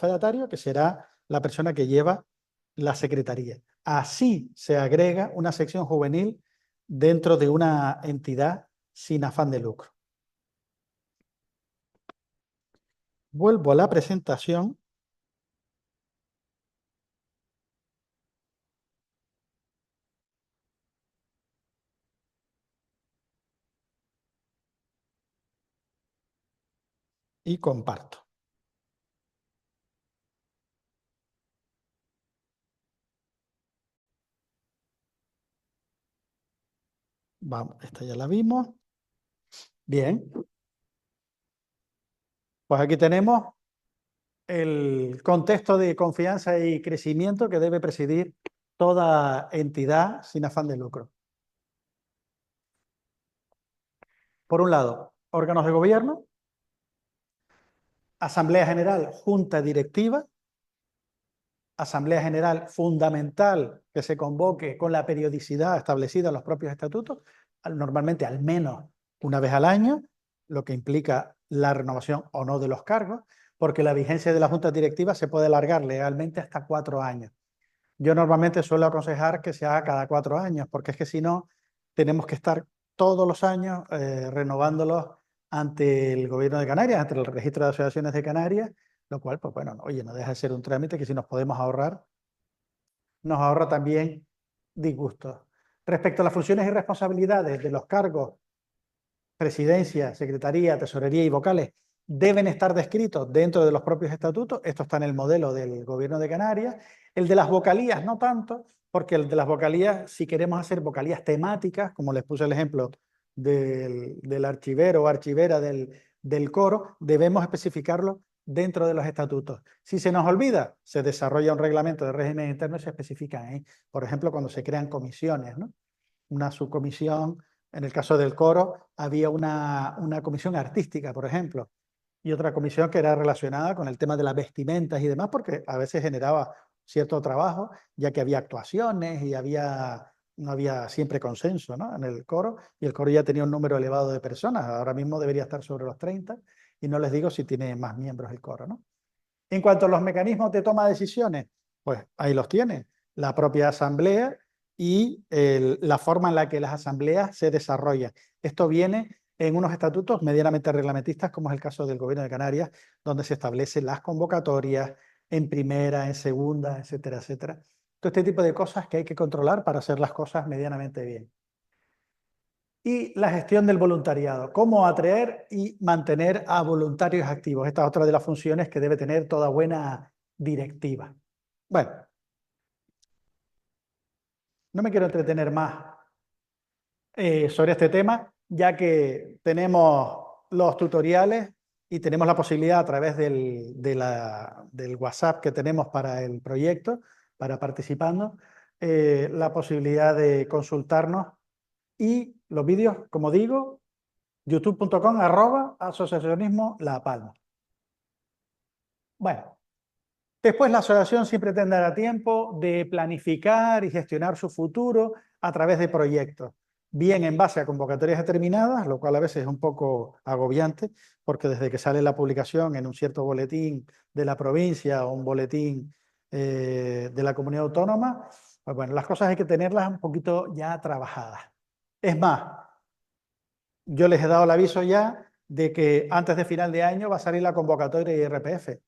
que será la persona que lleva la secretaría. Así se agrega una sección juvenil dentro de una entidad sin afán de lucro. Vuelvo a la presentación. Y comparto. Vamos, esta ya la vimos. Bien. Pues aquí tenemos el contexto de confianza y crecimiento que debe presidir toda entidad sin afán de lucro. Por un lado, órganos de gobierno, Asamblea General, Junta Directiva, Asamblea General fundamental que se convoque con la periodicidad establecida en los propios estatutos, normalmente al menos una vez al año, lo que implica la renovación o no de los cargos, porque la vigencia de la Junta Directiva se puede alargar legalmente hasta 4 años. Yo normalmente suelo aconsejar que se haga cada 4 años, porque es que si no, tenemos que estar todos los años renovándolos ante el Gobierno de Canarias, ante el Registro de Asociaciones de Canarias, lo cual, pues bueno, oye, no deja de ser un trámite que si nos podemos ahorrar, nos ahorra también disgustos. Respecto a las funciones y responsabilidades de los cargos, presidencia, secretaría, tesorería y vocales, deben estar descritos dentro de los propios estatutos. Esto está en el modelo del Gobierno de Canarias. El de las vocalías no tanto, porque el de las vocalías, si queremos hacer vocalías temáticas, como les puse el ejemplo del archivero o archivera del coro, debemos especificarlo dentro de los estatutos. Si se nos olvida, se desarrolla un reglamento de régimen interno y se especifica ahí. Por ejemplo, cuando se crean comisiones, ¿no? Una subcomisión. En el caso del coro había una comisión artística, por ejemplo, y otra comisión que era relacionada con el tema de las vestimentas y demás, porque a veces generaba cierto trabajo, ya que había actuaciones y no había siempre consenso, ¿no?, en el coro, y el coro ya tenía un número elevado de personas, ahora mismo debería estar sobre los 30, y no les digo si tiene más miembros el coro, ¿no? En cuanto a los mecanismos de toma de decisiones, pues ahí los tiene la propia asamblea y la forma en la que las asambleas se desarrollan. Esto viene en unos estatutos medianamente reglamentistas, como es el caso del Gobierno de Canarias, donde se establecen las convocatorias en primera, en segunda, etcétera, etcétera. Todo este tipo de cosas que hay que controlar para hacer las cosas medianamente bien. Y la gestión del voluntariado, cómo atraer y mantener a voluntarios activos. Esta es otra de las funciones que debe tener toda buena directiva. Bueno, no me quiero entretener más sobre este tema, ya que tenemos los tutoriales y tenemos la posibilidad a través del WhatsApp que tenemos para el proyecto, para participando, la posibilidad de consultarnos y los vídeos, como digo, youtube.com/asociacionismo La Palma. Bueno, después la asociación siempre tendrá tiempo de planificar y gestionar su futuro a través de proyectos, bien en base a convocatorias determinadas, lo cual a veces es un poco agobiante, porque desde que sale la publicación en un cierto boletín de la provincia o un boletín de la comunidad autónoma, pues bueno, las cosas hay que tenerlas un poquito ya trabajadas. Es más, yo les he dado el aviso ya de que antes de final de año va a salir la convocatoria de IRPF.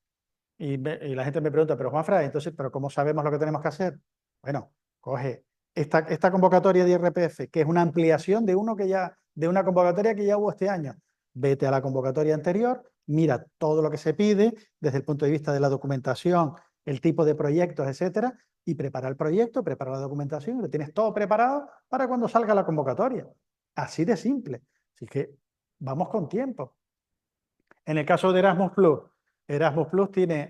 Y la gente me pregunta, pero Juanfran, entonces, ¿pero cómo sabemos lo que tenemos que hacer? Bueno, coge esta convocatoria de IRPF, que es una ampliación de una convocatoria que ya hubo este año. Vete a la convocatoria anterior, mira todo lo que se pide desde el punto de vista de la documentación, el tipo de proyectos, etcétera, y prepara el proyecto, prepara la documentación, y lo tienes todo preparado para cuando salga la convocatoria. Así de simple. Así que vamos con tiempo. En el caso de Erasmus Plus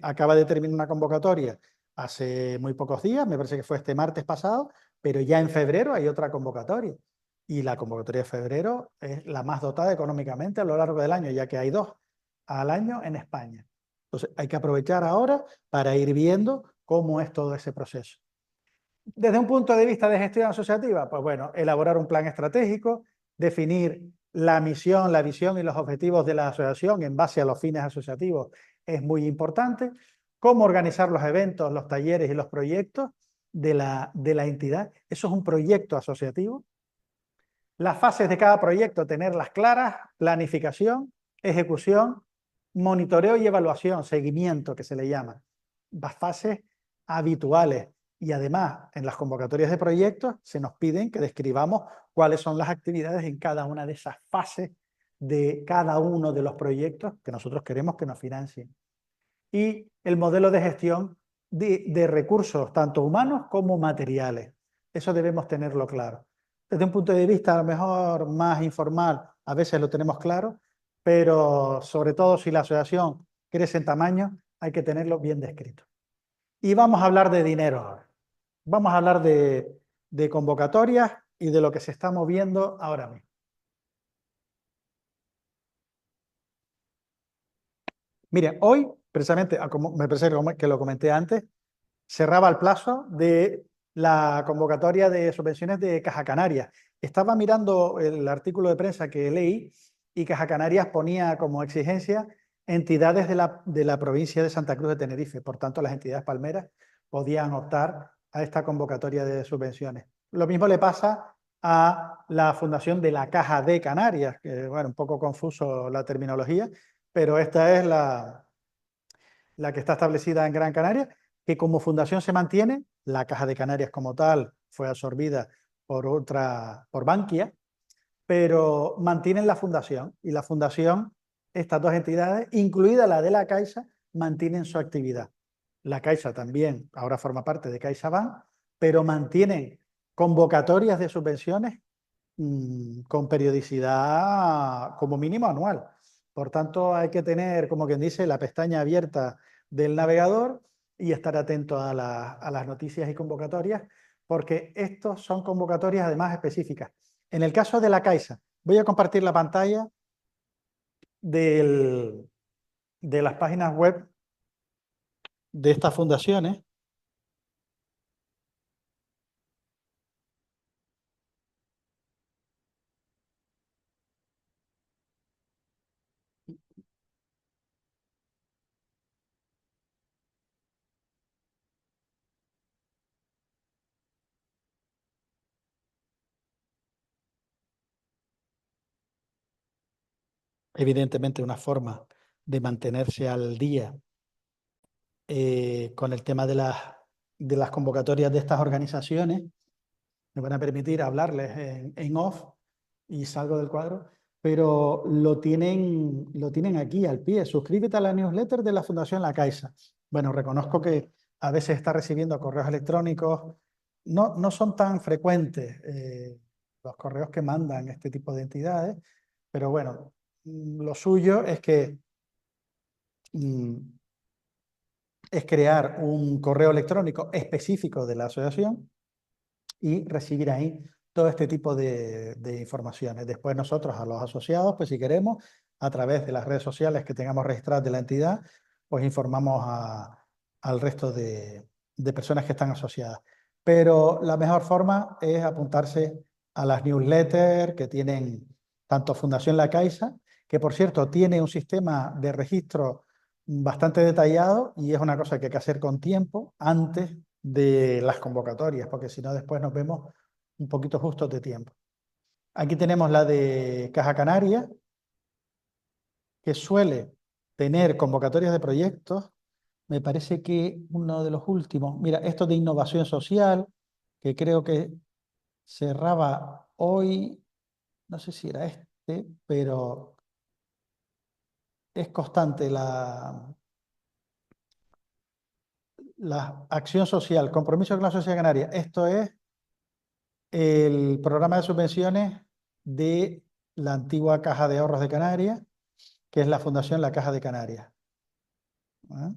acaba de terminar una convocatoria hace muy pocos días, me parece que fue este martes pasado, pero ya en febrero hay otra convocatoria. Y la convocatoria de febrero es la más dotada económicamente a lo largo del año, ya que hay 2 al año en España. Entonces hay que aprovechar ahora para ir viendo cómo es todo ese proceso. Desde un punto de vista de gestión asociativa, pues bueno, elaborar un plan estratégico, definir la misión, la visión y los objetivos de la asociación en base a los fines asociativos es muy importante. Cómo organizar los eventos, los talleres y los proyectos de la entidad. Eso es un proyecto asociativo. Las fases de cada proyecto, tenerlas claras, planificación, ejecución, monitoreo y evaluación, seguimiento que se le llama. Las fases habituales. Y además, en las convocatorias de proyectos se nos piden que describamos cuáles son las actividades en cada una de esas fases de cada uno de los proyectos que nosotros queremos que nos financien. Y el modelo de gestión de recursos, tanto humanos como materiales. Eso debemos tenerlo claro. Desde un punto de vista a lo mejor más informal, a veces lo tenemos claro, pero sobre todo si la asociación crece en tamaño, hay que tenerlo bien descrito. Y vamos a hablar de dinero ahora. Vamos a hablar de convocatorias y de lo que se está moviendo ahora mismo. Miren, hoy, precisamente, me parece que lo comenté antes, cerraba el plazo de la convocatoria de subvenciones de Caja Canarias. Estaba mirando el artículo de prensa que leí y Caja Canarias ponía como exigencia entidades de la provincia de Santa Cruz de Tenerife. Por tanto, las entidades palmeras podían optar a esta convocatoria de subvenciones. Lo mismo le pasa a la fundación de la Caja de Canarias, que bueno, un poco confuso la terminología, pero esta es la que está establecida en Gran Canaria, que como fundación se mantiene, la Caja de Canarias como tal fue absorbida por Bankia, pero mantienen la fundación y la fundación, estas 2 entidades, incluida la de la Caixa, mantienen su actividad. La Caixa también ahora forma parte de CaixaBank, pero mantienen convocatorias de subvenciones con periodicidad como mínimo anual. Por tanto, hay que tener, como quien dice, la pestaña abierta del navegador y estar atento a las noticias y convocatorias, porque estos son convocatorias además específicas. En el caso de la Caixa, voy a compartir la pantalla de las páginas web de estas fundaciones. Evidentemente, una forma de mantenerse al día con el tema de las convocatorias de estas organizaciones. Me van a permitir hablarles en off y salgo del cuadro, pero lo tienen aquí al pie. Suscríbete a la newsletter de la Fundación La Caixa. Bueno, reconozco que a veces está recibiendo correos electrónicos, no son tan frecuentes, los correos que mandan este tipo de entidades, pero bueno, lo suyo es que es crear un correo electrónico específico de la asociación y recibir ahí todo este tipo de informaciones. Después nosotros a los asociados, pues si queremos, a través de las redes sociales que tengamos registradas de la entidad, pues informamos al resto de personas que están asociadas. Pero la mejor forma es apuntarse a las newsletters que tienen tanto Fundación La Caixa, que por cierto tiene un sistema de registro bastante detallado y es una cosa que hay que hacer con tiempo antes de las convocatorias, porque si no después nos vemos un poquito justos de tiempo. Aquí tenemos la de Caja Canaria, que suele tener convocatorias de proyectos. Me parece que uno de los últimos, mira, esto de innovación social, que creo que cerraba hoy, no sé si era este, pero es constante la acción social, compromiso con la sociedad canaria. Esto es el programa de subvenciones de la antigua Caja de Ahorros de Canarias, que es la Fundación La Caja de Canarias. ¿Eh?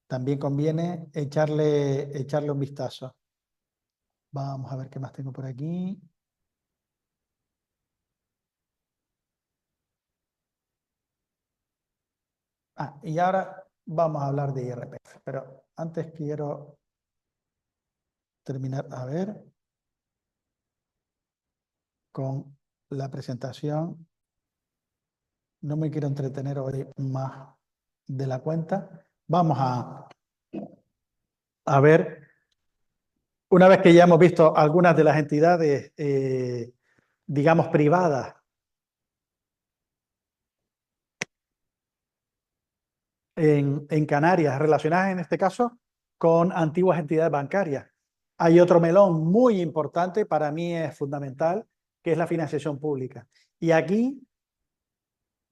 También conviene echarle un vistazo. Vamos a ver qué más tengo por aquí. Y ahora vamos a hablar de IRPF, pero antes quiero terminar, a ver, con la presentación. No me quiero entretener hoy más de la cuenta. Vamos a ver, una vez que ya hemos visto algunas de las entidades, digamos, privadas en Canarias, relacionadas en este caso con antiguas entidades bancarias. Hay otro melón muy importante, para mí es fundamental, que es la financiación pública. Y aquí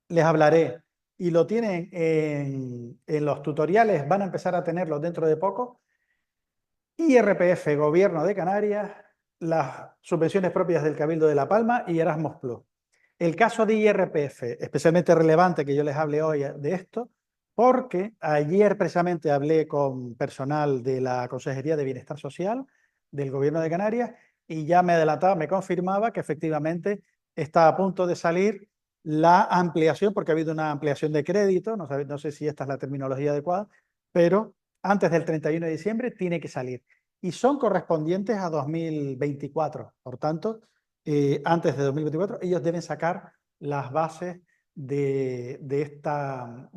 les hablaré, y lo tienen en los tutoriales, van a empezar a tenerlo dentro de poco. IRPF, Gobierno de Canarias, las subvenciones propias del Cabildo de La Palma y Erasmus Plus. El caso de IRPF, especialmente relevante que yo les hable hoy de esto, porque ayer precisamente hablé con personal de la Consejería de Bienestar Social del Gobierno de Canarias y ya me adelantaba, me confirmaba que efectivamente está a punto de salir la ampliación, porque ha habido una ampliación de crédito, no sé si esta es la terminología adecuada, pero antes del 31 de diciembre tiene que salir. Y son correspondientes a 2024. Por tanto, antes de 2024, ellos deben sacar las bases de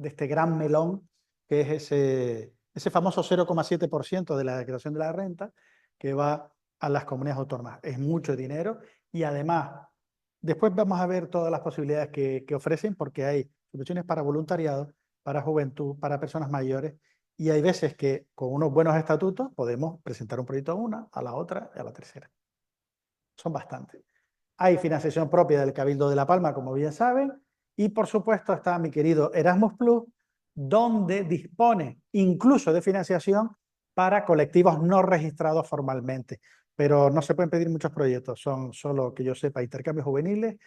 este gran melón, que es ese famoso 0,7% de la declaración de la renta que va a las comunidades autónomas. Es mucho dinero y además, después vamos a ver todas las posibilidades que ofrecen, porque hay soluciones para voluntariado, para juventud, para personas mayores, y hay veces que con unos buenos estatutos podemos presentar un proyecto a una, a la otra y a la tercera. Son bastantes. Hay financiación propia del Cabildo de La Palma, como bien saben, y por supuesto está mi querido Erasmus Plus, donde dispone incluso de financiación para colectivos no registrados formalmente. Pero no se pueden pedir muchos proyectos, son solo, que yo sepa, intercambios juveniles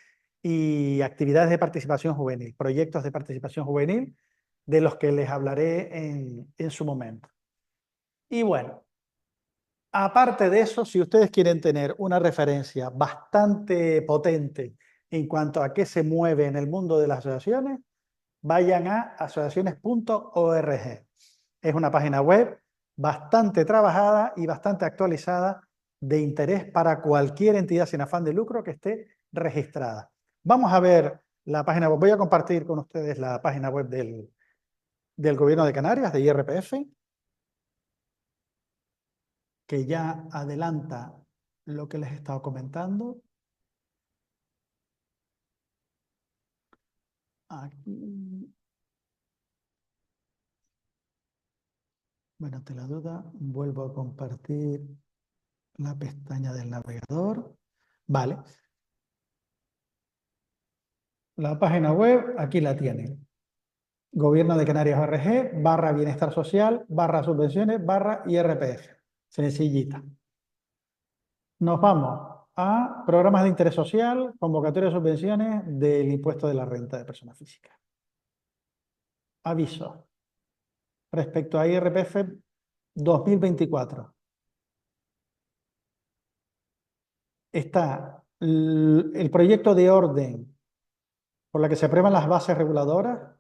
y actividades de participación juvenil, proyectos de participación juvenil, de los que les hablaré en su momento. Y bueno, aparte de eso, si ustedes quieren tener una referencia bastante potente en cuanto a qué se mueve en el mundo de las asociaciones, vayan a asociaciones.org. Es una página web bastante trabajada y bastante actualizada, de interés para cualquier entidad sin afán de lucro que esté registrada. Vamos a ver la página web. Voy a compartir con ustedes la página web del Gobierno de Canarias, de IRPF, que ya adelanta lo que les he estado comentando. Aquí. Bueno, ante la duda, vuelvo a compartir la pestaña del navegador. Vale. La página web, aquí la tienen. Gobierno de Canarias ORG, barra Bienestar Social, barra Subvenciones, barra IRPF. Sencillita. Nos vamos a programas de interés social, convocatoria de subvenciones del impuesto de la renta de personas físicas. Aviso. Respecto a IRPF 2024. Está el proyecto de orden por la que se aprueban las bases reguladoras.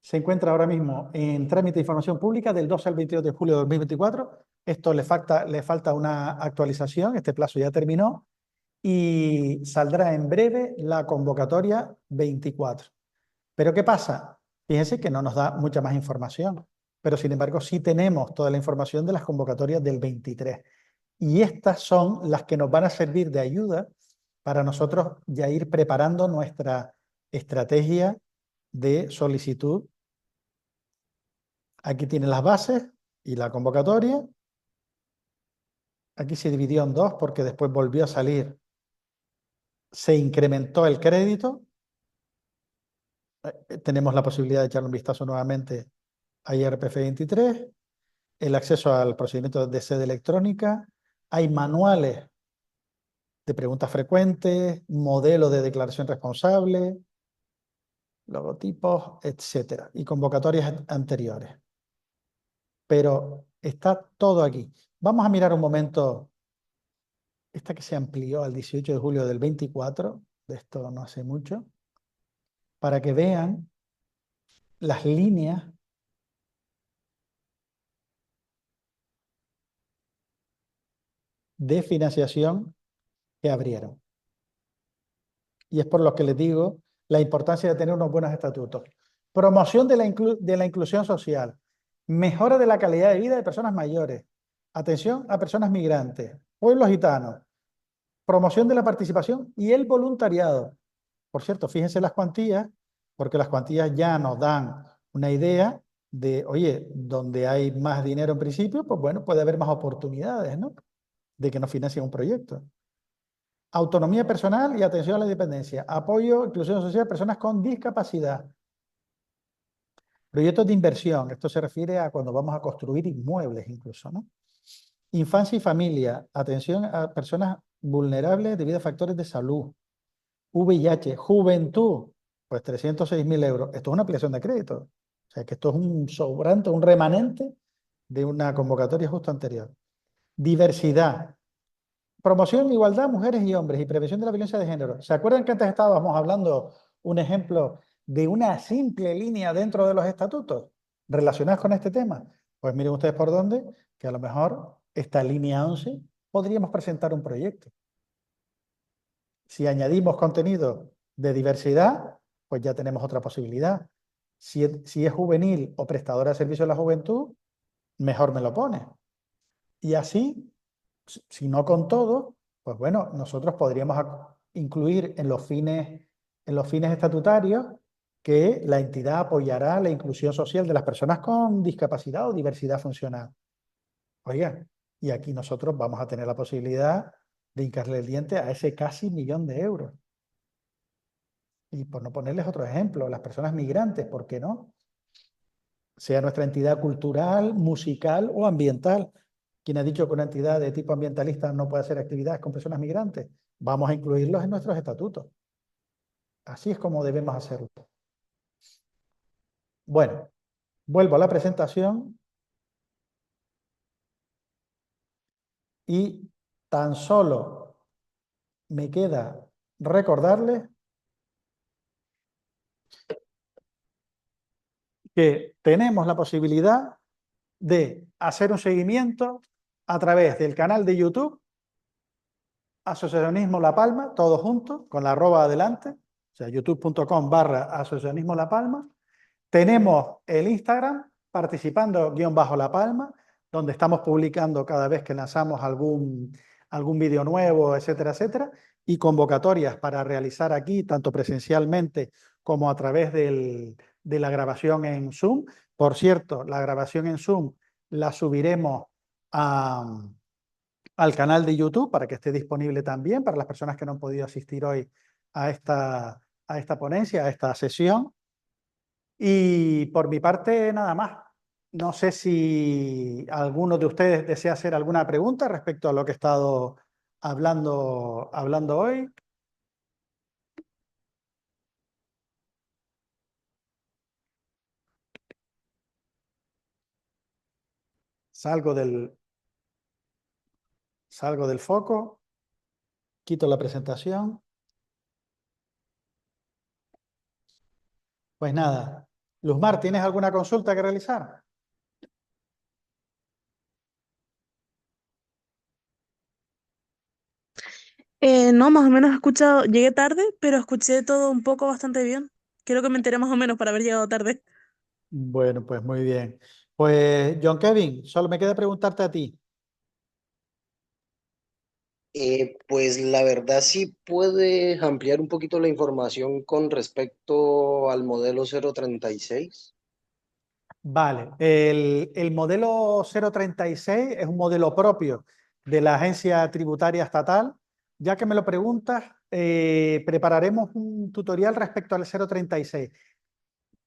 Se encuentra ahora mismo en trámite de información pública del 12 al 22 de julio de 2024. Esto le falta una actualización, este plazo ya terminó, y saldrá en breve la convocatoria 24. ¿Pero qué pasa? Fíjense que no nos da mucha más información, pero sin embargo sí tenemos toda la información de las convocatorias del 23. Y estas son las que nos van a servir de ayuda para nosotros ya ir preparando nuestra estrategia de solicitud. Aquí tienen las bases y la convocatoria. Aquí se dividió en dos porque después volvió a salir. Se incrementó el crédito. Tenemos la posibilidad de echarle un vistazo nuevamente a IRPF 23. El acceso al procedimiento de sede electrónica. Hay manuales de preguntas frecuentes, modelo de declaración responsable, logotipos, etcétera, y convocatorias anteriores. Pero está todo aquí. Vamos a mirar un momento esta que se amplió al 18 de julio del 24, de esto no hace mucho, para que vean las líneas de financiación que abrieron. Y es por lo que les digo la importancia de tener unos buenos estatutos. Promoción de la inclusión social, mejora de la calidad de vida de personas mayores, atención a personas migrantes, pueblos gitanos, promoción de la participación y el voluntariado. Por cierto, fíjense las cuantías, porque las cuantías ya nos dan una idea de, oye, donde hay más dinero en principio, pues bueno, puede haber más oportunidades, ¿no? De que nos financien un proyecto. Autonomía personal y atención a la dependencia. Apoyo, inclusión social de personas con discapacidad. Proyectos de inversión. Esto se refiere a cuando vamos a construir inmuebles incluso, ¿no? Infancia y familia. Atención a personas vulnerables debido a factores de salud. VIH. Juventud. Pues 306.000 euros. Esto es una ampliación de crédito. O sea que esto es un sobrante, un remanente de una convocatoria justo anterior. Diversidad. Promoción, igualdad, mujeres y hombres y prevención de la violencia de género. ¿Se acuerdan que antes estábamos hablando un ejemplo de una simple línea dentro de los estatutos relacionadas con este tema? Pues miren ustedes por dónde, que a lo mejor esta línea 11 podríamos presentar un proyecto. Si añadimos contenido de diversidad, pues ya tenemos otra posibilidad. Si es juvenil o prestadora de servicio a la juventud, mejor me lo pone. Y así, si no con todo, pues bueno, nosotros podríamos incluir en los fines estatutarios que la entidad apoyará la inclusión social de las personas con discapacidad o diversidad funcional. Oiga, y aquí nosotros vamos a tener la posibilidad de hincarle el diente a ese casi 1.000.000 de euros. Y por no ponerles otro ejemplo, las personas migrantes, ¿por qué no? Sea nuestra entidad cultural, musical o ambiental. ¿Quién ha dicho que una entidad de tipo ambientalista no puede hacer actividades con personas migrantes? Vamos a incluirlos en nuestros estatutos. Así es como debemos hacerlo. Bueno, vuelvo a la presentación y tan solo me queda recordarles que tenemos la posibilidad de hacer un seguimiento a través del canal de YouTube Asociacionismo La Palma, todo junto, con la arroba adelante, o sea, youtube.com/asociacionismo La Palma. Tenemos el Instagram, participando_La Palma, donde estamos publicando cada vez que lanzamos algún vídeo nuevo, etcétera, etcétera, y convocatorias para realizar aquí, tanto presencialmente como a través de la grabación en Zoom. Por cierto, la grabación en Zoom la subiremos al canal de YouTube para que esté disponible también para las personas que no han podido asistir hoy a esta ponencia, a esta sesión. Y por mi parte, nada más. No sé si alguno de ustedes desea hacer alguna pregunta respecto a lo que he estado hablando hoy. Salgo del, salgo del foco, quito la presentación. Pues nada, Luzmar, ¿tienes alguna consulta que realizar? No, más o menos he escuchado, llegué tarde, pero escuché todo un poco bastante bien. Creo que me enteré más o menos para haber llegado tarde. Bueno, pues muy bien. Pues John Kevin, solo me queda preguntarte a ti. Pues la verdad sí puedes ampliar un poquito la información con respecto al modelo 036. Vale, el modelo 036 es un modelo propio de la Agencia Tributaria Estatal. Ya que me lo preguntas, prepararemos un tutorial respecto al 036.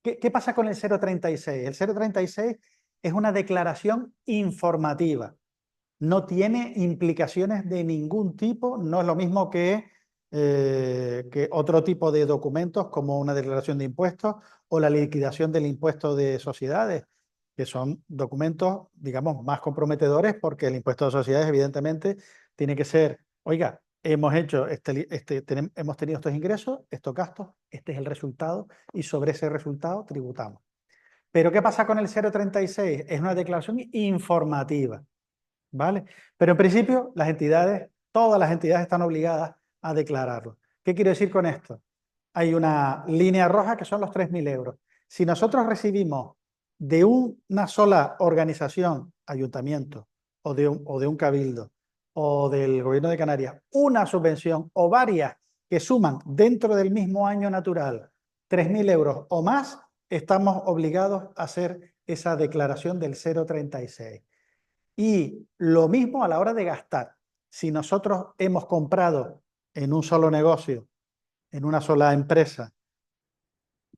¿Qué pasa con el 036? El 036 es una declaración informativa. No tiene implicaciones de ningún tipo, no es lo mismo que otro tipo de documentos como una declaración de impuestos o la liquidación del impuesto de sociedades, que son documentos, digamos, más comprometedores porque el impuesto de sociedades evidentemente tiene que ser, oiga, hemos hecho hemos tenido estos ingresos, estos gastos, este es el resultado y sobre ese resultado tributamos. Pero ¿qué pasa con el 036? Es una declaración informativa. ¿Vale? Pero en principio todas las entidades están obligadas a declararlo. ¿Qué quiero decir con esto? Hay una línea roja que son los 3.000 euros. Si nosotros recibimos de una sola organización, ayuntamiento, o de un cabildo, o del gobierno de Canarias, una subvención o varias que suman dentro del mismo año natural 3.000 euros o más, estamos obligados a hacer esa declaración del 036. Y lo mismo a la hora de gastar. Si nosotros hemos comprado en un solo negocio, en una sola empresa,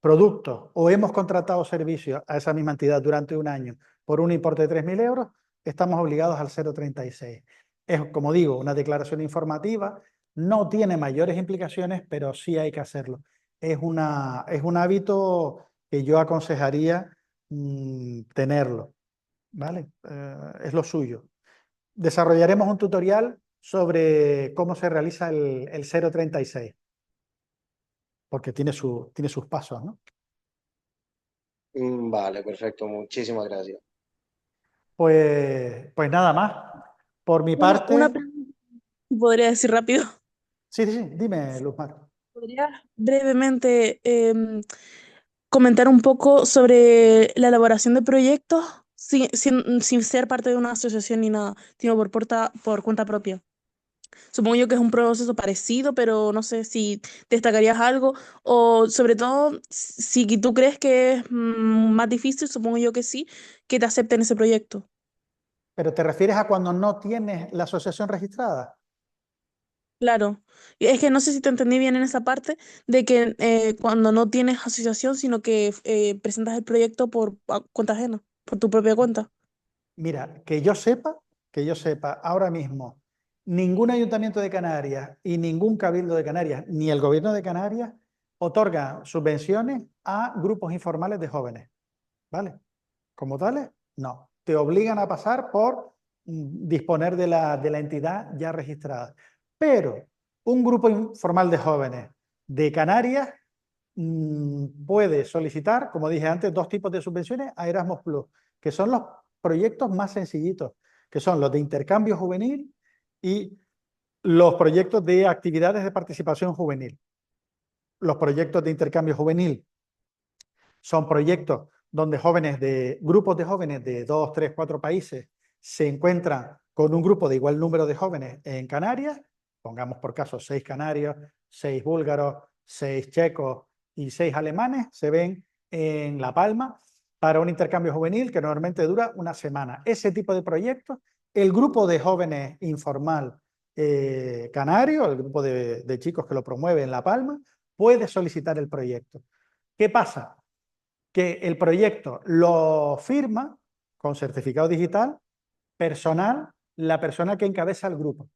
productos o hemos contratado servicios a esa misma entidad durante un año por un importe de 3.000 euros, estamos obligados al 036. Es, como digo, una declaración informativa, no tiene mayores implicaciones, pero sí hay que hacerlo. Es un hábito que yo aconsejaría tenerlo, ¿vale? Es lo suyo. Desarrollaremos un tutorial sobre cómo se realiza el 036, porque tiene sus pasos, ¿no? Vale, perfecto, muchísimas gracias. Pues nada más. Por mi Una parte, pregunta, podría decir rápido. sí, sí, sí, dime, Luzmar. ¿Podrías brevemente comentar un poco sobre la elaboración de proyectos sin ser parte de una asociación ni nada, sino por cuenta propia? Supongo yo que es un proceso parecido, pero no sé si destacarías algo o sobre todo si tú crees que es más difícil, supongo yo que sí, que te acepten ese proyecto. ¿Pero te refieres a cuando no tienes la asociación registrada? Claro, y es que no sé si te entendí bien en esa parte de que cuando no tienes asociación, sino que presentas el proyecto por cuenta ajena, por tu propia cuenta. Mira, que yo sepa, ahora mismo, ningún ayuntamiento de Canarias y ningún cabildo de Canarias, ni el gobierno de Canarias, otorga subvenciones a grupos informales de jóvenes, ¿vale? Como tales, no. Te obligan a pasar por disponer de la entidad ya registrada. Pero un grupo informal de jóvenes de Canarias puede solicitar, como dije antes, dos tipos de subvenciones a Erasmus Plus, que son los proyectos más sencillitos, que son los de intercambio juvenil y los proyectos de actividades de participación juvenil. Los proyectos de intercambio juvenil son proyectos donde grupos de jóvenes de 2, 3, 4 países se encuentran con un grupo de igual número de jóvenes en Canarias, pongamos por caso 6 canarios, 6 búlgaros, 6 checos y 6 alemanes, se ven en La Palma para un intercambio juvenil que normalmente dura una semana. Ese tipo de proyectos, el grupo de jóvenes informal canario, el grupo de chicos que lo promueve en La Palma, puede solicitar el proyecto. ¿Qué pasa? Que el proyecto lo firma con certificado digital, personal, la persona que encabeza el grupo,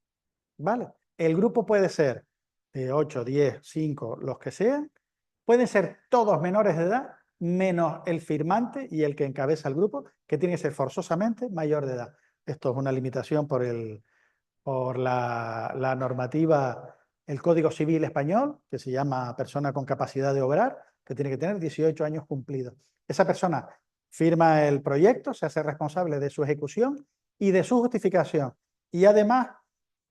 ¿vale? El grupo puede ser de 8, 10, 5, los que sean, pueden ser todos menores de edad, menos el firmante y el que encabeza el grupo, que tiene que ser forzosamente mayor de edad. Esto es una limitación por la normativa, el Código Civil español, que se llama persona con capacidad de obrar, que tiene que tener 18 años cumplidos. Esa persona firma el proyecto, se hace responsable de su ejecución y de su justificación. Y además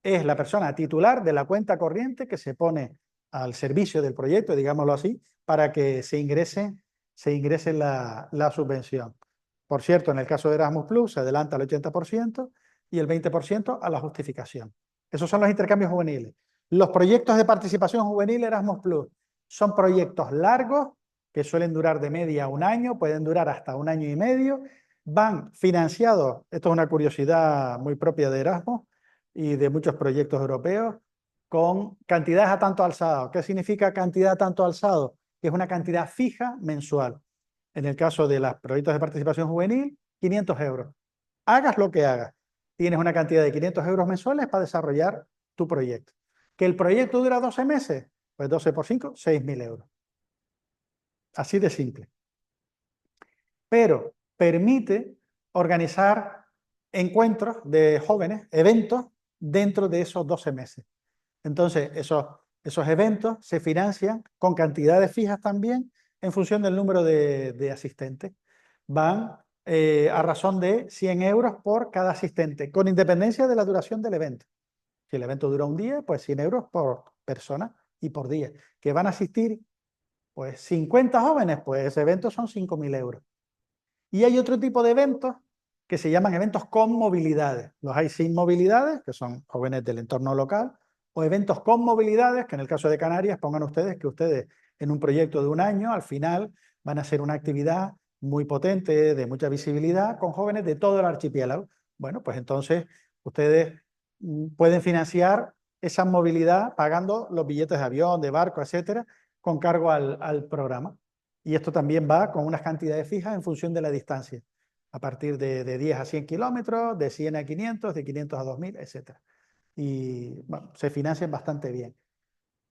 es la persona titular de la cuenta corriente que se pone al servicio del proyecto, digámoslo así, para que se ingrese la subvención. Por cierto, en el caso de Erasmus Plus se adelanta el 80% y el 20% a la justificación. Esos son los intercambios juveniles. Los proyectos de participación juvenil Erasmus Plus son proyectos largos que suelen durar de media un año, pueden durar hasta un año y medio, van financiados, esto es una curiosidad muy propia de Erasmus y de muchos proyectos europeos, con cantidades a tanto alzado. ¿Qué significa cantidad a tanto alzado? Que es una cantidad fija mensual. En el caso de los proyectos de participación juvenil, 500 euros. Hagas lo que hagas, tienes una cantidad de 500 euros mensuales para desarrollar tu proyecto. ¿Que el proyecto dura 12 meses? Pues 12 por 5, 6.000 euros. Así de simple. Pero permite organizar encuentros de jóvenes, eventos, dentro de esos 12 meses. Entonces, esos eventos se financian con cantidades fijas también en función del número de asistentes. Van a razón de 100 euros por cada asistente, con independencia de la duración del evento. Si el evento dura un día, pues 100 euros por persona y por día. ¿Que van a asistir? Pues 50 jóvenes, pues ese evento son 5.000 euros. Y hay otro tipo de eventos que se llaman eventos con movilidades. Los hay sin movilidades, que son jóvenes del entorno local, o eventos con movilidades, que en el caso de Canarias, pongan ustedes que ustedes en un proyecto de un año, al final van a hacer una actividad muy potente, de mucha visibilidad, con jóvenes de todo el archipiélago. Bueno, pues entonces ustedes pueden financiar esa movilidad pagando los billetes de avión, de barco, etcétera, con cargo al programa. Y esto también va con unas cantidades fijas en función de la distancia, a partir de 10 a 100 kilómetros, de 100 a 500, de 500 a 2000, etc. Y bueno, se financian bastante bien.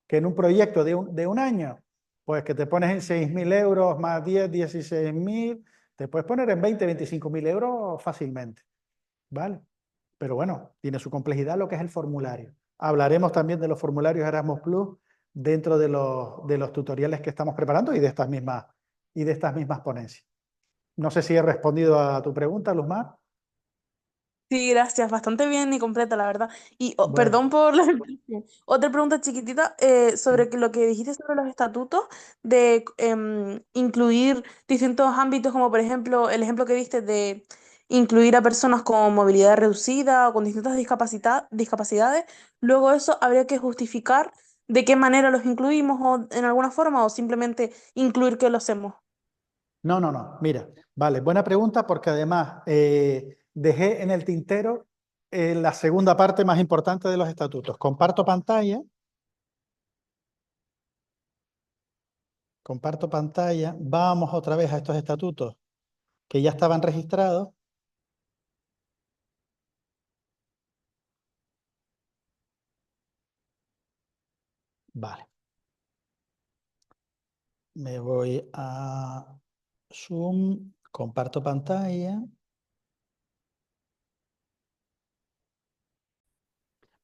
Que en un proyecto de un año, pues que te pones en 6.000 euros más 10, 16.000, te puedes poner en 20, 25.000 euros fácilmente, ¿vale? Pero bueno, tiene su complejidad lo que es el formulario. Hablaremos también de los formularios Erasmus Plus dentro de los tutoriales que estamos preparando y de estas mismas ponencias. No sé si he respondido a tu pregunta, Luzmar. Sí, gracias, bastante bien y completa, la verdad. Y Bueno, perdón por la repetición. Otra pregunta chiquitita sobre sí. lo que dijiste sobre los estatutos, de incluir distintos ámbitos, como por ejemplo el ejemplo que diste de incluir a personas con movilidad reducida o con distintas discapacidades. Luego eso habría que justificar de qué manera los incluimos o en alguna forma o simplemente incluir que lo hacemos. No, no, no. Mira, vale, buena pregunta porque además dejé en el tintero la segunda parte más importante de los estatutos. Comparto pantalla, vamos otra vez a estos estatutos que ya estaban registrados. Vale, me voy a Zoom, comparto pantalla.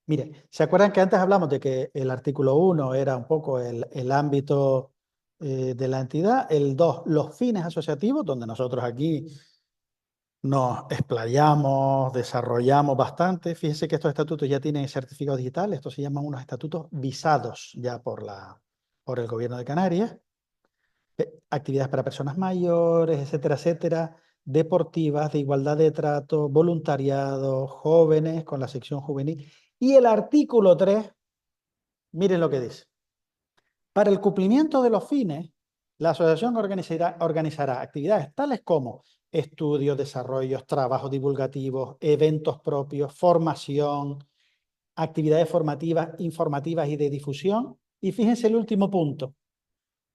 Mire, ¿se acuerdan que antes hablamos de que el artículo 1 era un poco el ámbito de la entidad? El 2, los fines asociativos, donde nosotros aquí nos explayamos, desarrollamos bastante. Fíjense que estos estatutos ya tienen certificado digital. Estos se llaman unos estatutos visados ya por el gobierno de Canarias. Actividades para personas mayores, etcétera, etcétera. Deportivas, de igualdad de trato, voluntariado, jóvenes con la sección juvenil. Y el artículo 3, miren lo que dice. Para el cumplimiento de los fines, la asociación organizará actividades tales como estudios, desarrollos, trabajos divulgativos, eventos propios, formación, actividades formativas, informativas y de difusión. Y fíjense el último punto,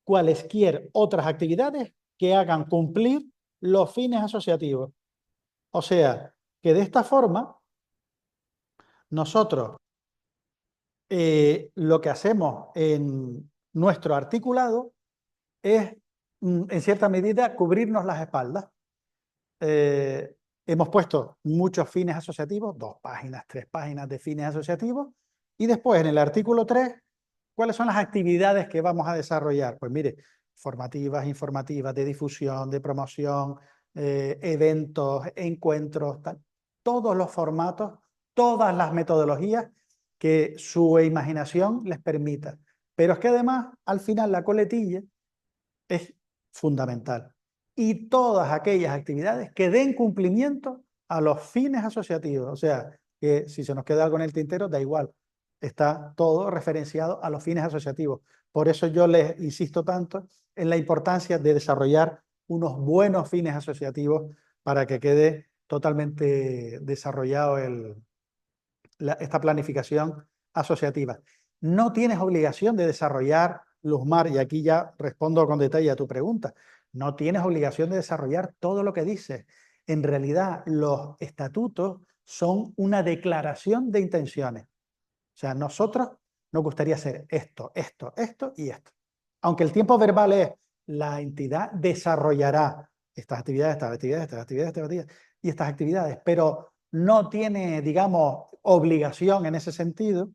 cualesquier otras actividades que hagan cumplir los fines asociativos. O sea, que de esta forma nosotros lo que hacemos en nuestro articulado es, en cierta medida, cubrirnos las espaldas. Eh, Hemos puesto muchos fines asociativos, 2 páginas, 3 páginas de fines asociativos, y después en el artículo 3, ¿cuáles son las actividades que vamos a desarrollar? Pues mire, formativas, informativas, de difusión, de promoción, eventos, encuentros, tal, todos los formatos, todas las metodologías que su imaginación les permita. Pero es que además, al final, la coletilla es fundamental. Y todas aquellas actividades que den cumplimiento a los fines asociativos. O sea, que si se nos queda algo en el tintero, da igual. Está todo referenciado a los fines asociativos. Por eso yo les insisto tanto en la importancia de desarrollar unos buenos fines asociativos para que quede totalmente desarrollado esta planificación asociativa. No tienes obligación de desarrollar, Luzmar, y aquí ya respondo con detalle a tu pregunta, no tienes obligación de desarrollar todo lo que dices. En realidad, los estatutos son una declaración de intenciones. O sea, nosotros nos gustaría hacer esto, esto, esto y esto. Aunque el tiempo verbal es, la entidad desarrollará estas actividades, estas actividades, estas actividades, estas actividades y estas actividades, pero no tiene, digamos, obligación en ese sentido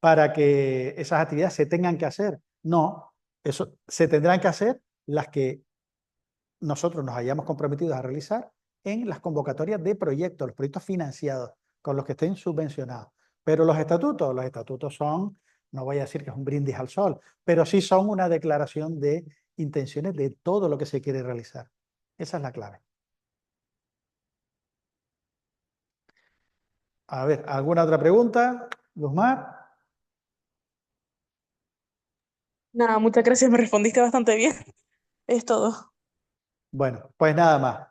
para que esas actividades se tengan que hacer. No, eso se tendrán que hacer las que nosotros nos hayamos comprometido a realizar en las convocatorias de proyectos, los proyectos financiados, con los que estén subvencionados. Pero los estatutos son, no voy a decir que es un brindis al sol, pero sí son una declaración de intenciones de todo lo que se quiere realizar. Esa es la clave. A ver, ¿alguna otra pregunta, Luzmar? Nada, muchas gracias, me respondiste bastante bien. Es todo. Bueno, pues nada más.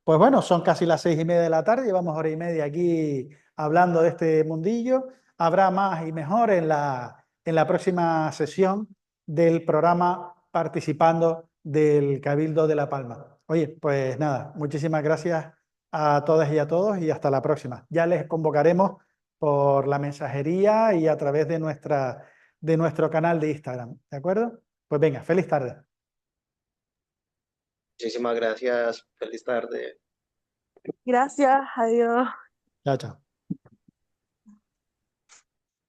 Pues bueno, son casi las 6:30 de la tarde, llevamos hora y media aquí hablando de este mundillo. Habrá más y mejor en la próxima sesión del programa participando del Cabildo de La Palma. Oye, pues nada, muchísimas gracias a todas y a todos y hasta la próxima. Ya les convocaremos por la mensajería y a través de de nuestro canal de Instagram, ¿de acuerdo? Pues venga, feliz tarde. Muchísimas gracias. Feliz tarde. Gracias, adiós. Chao, chao.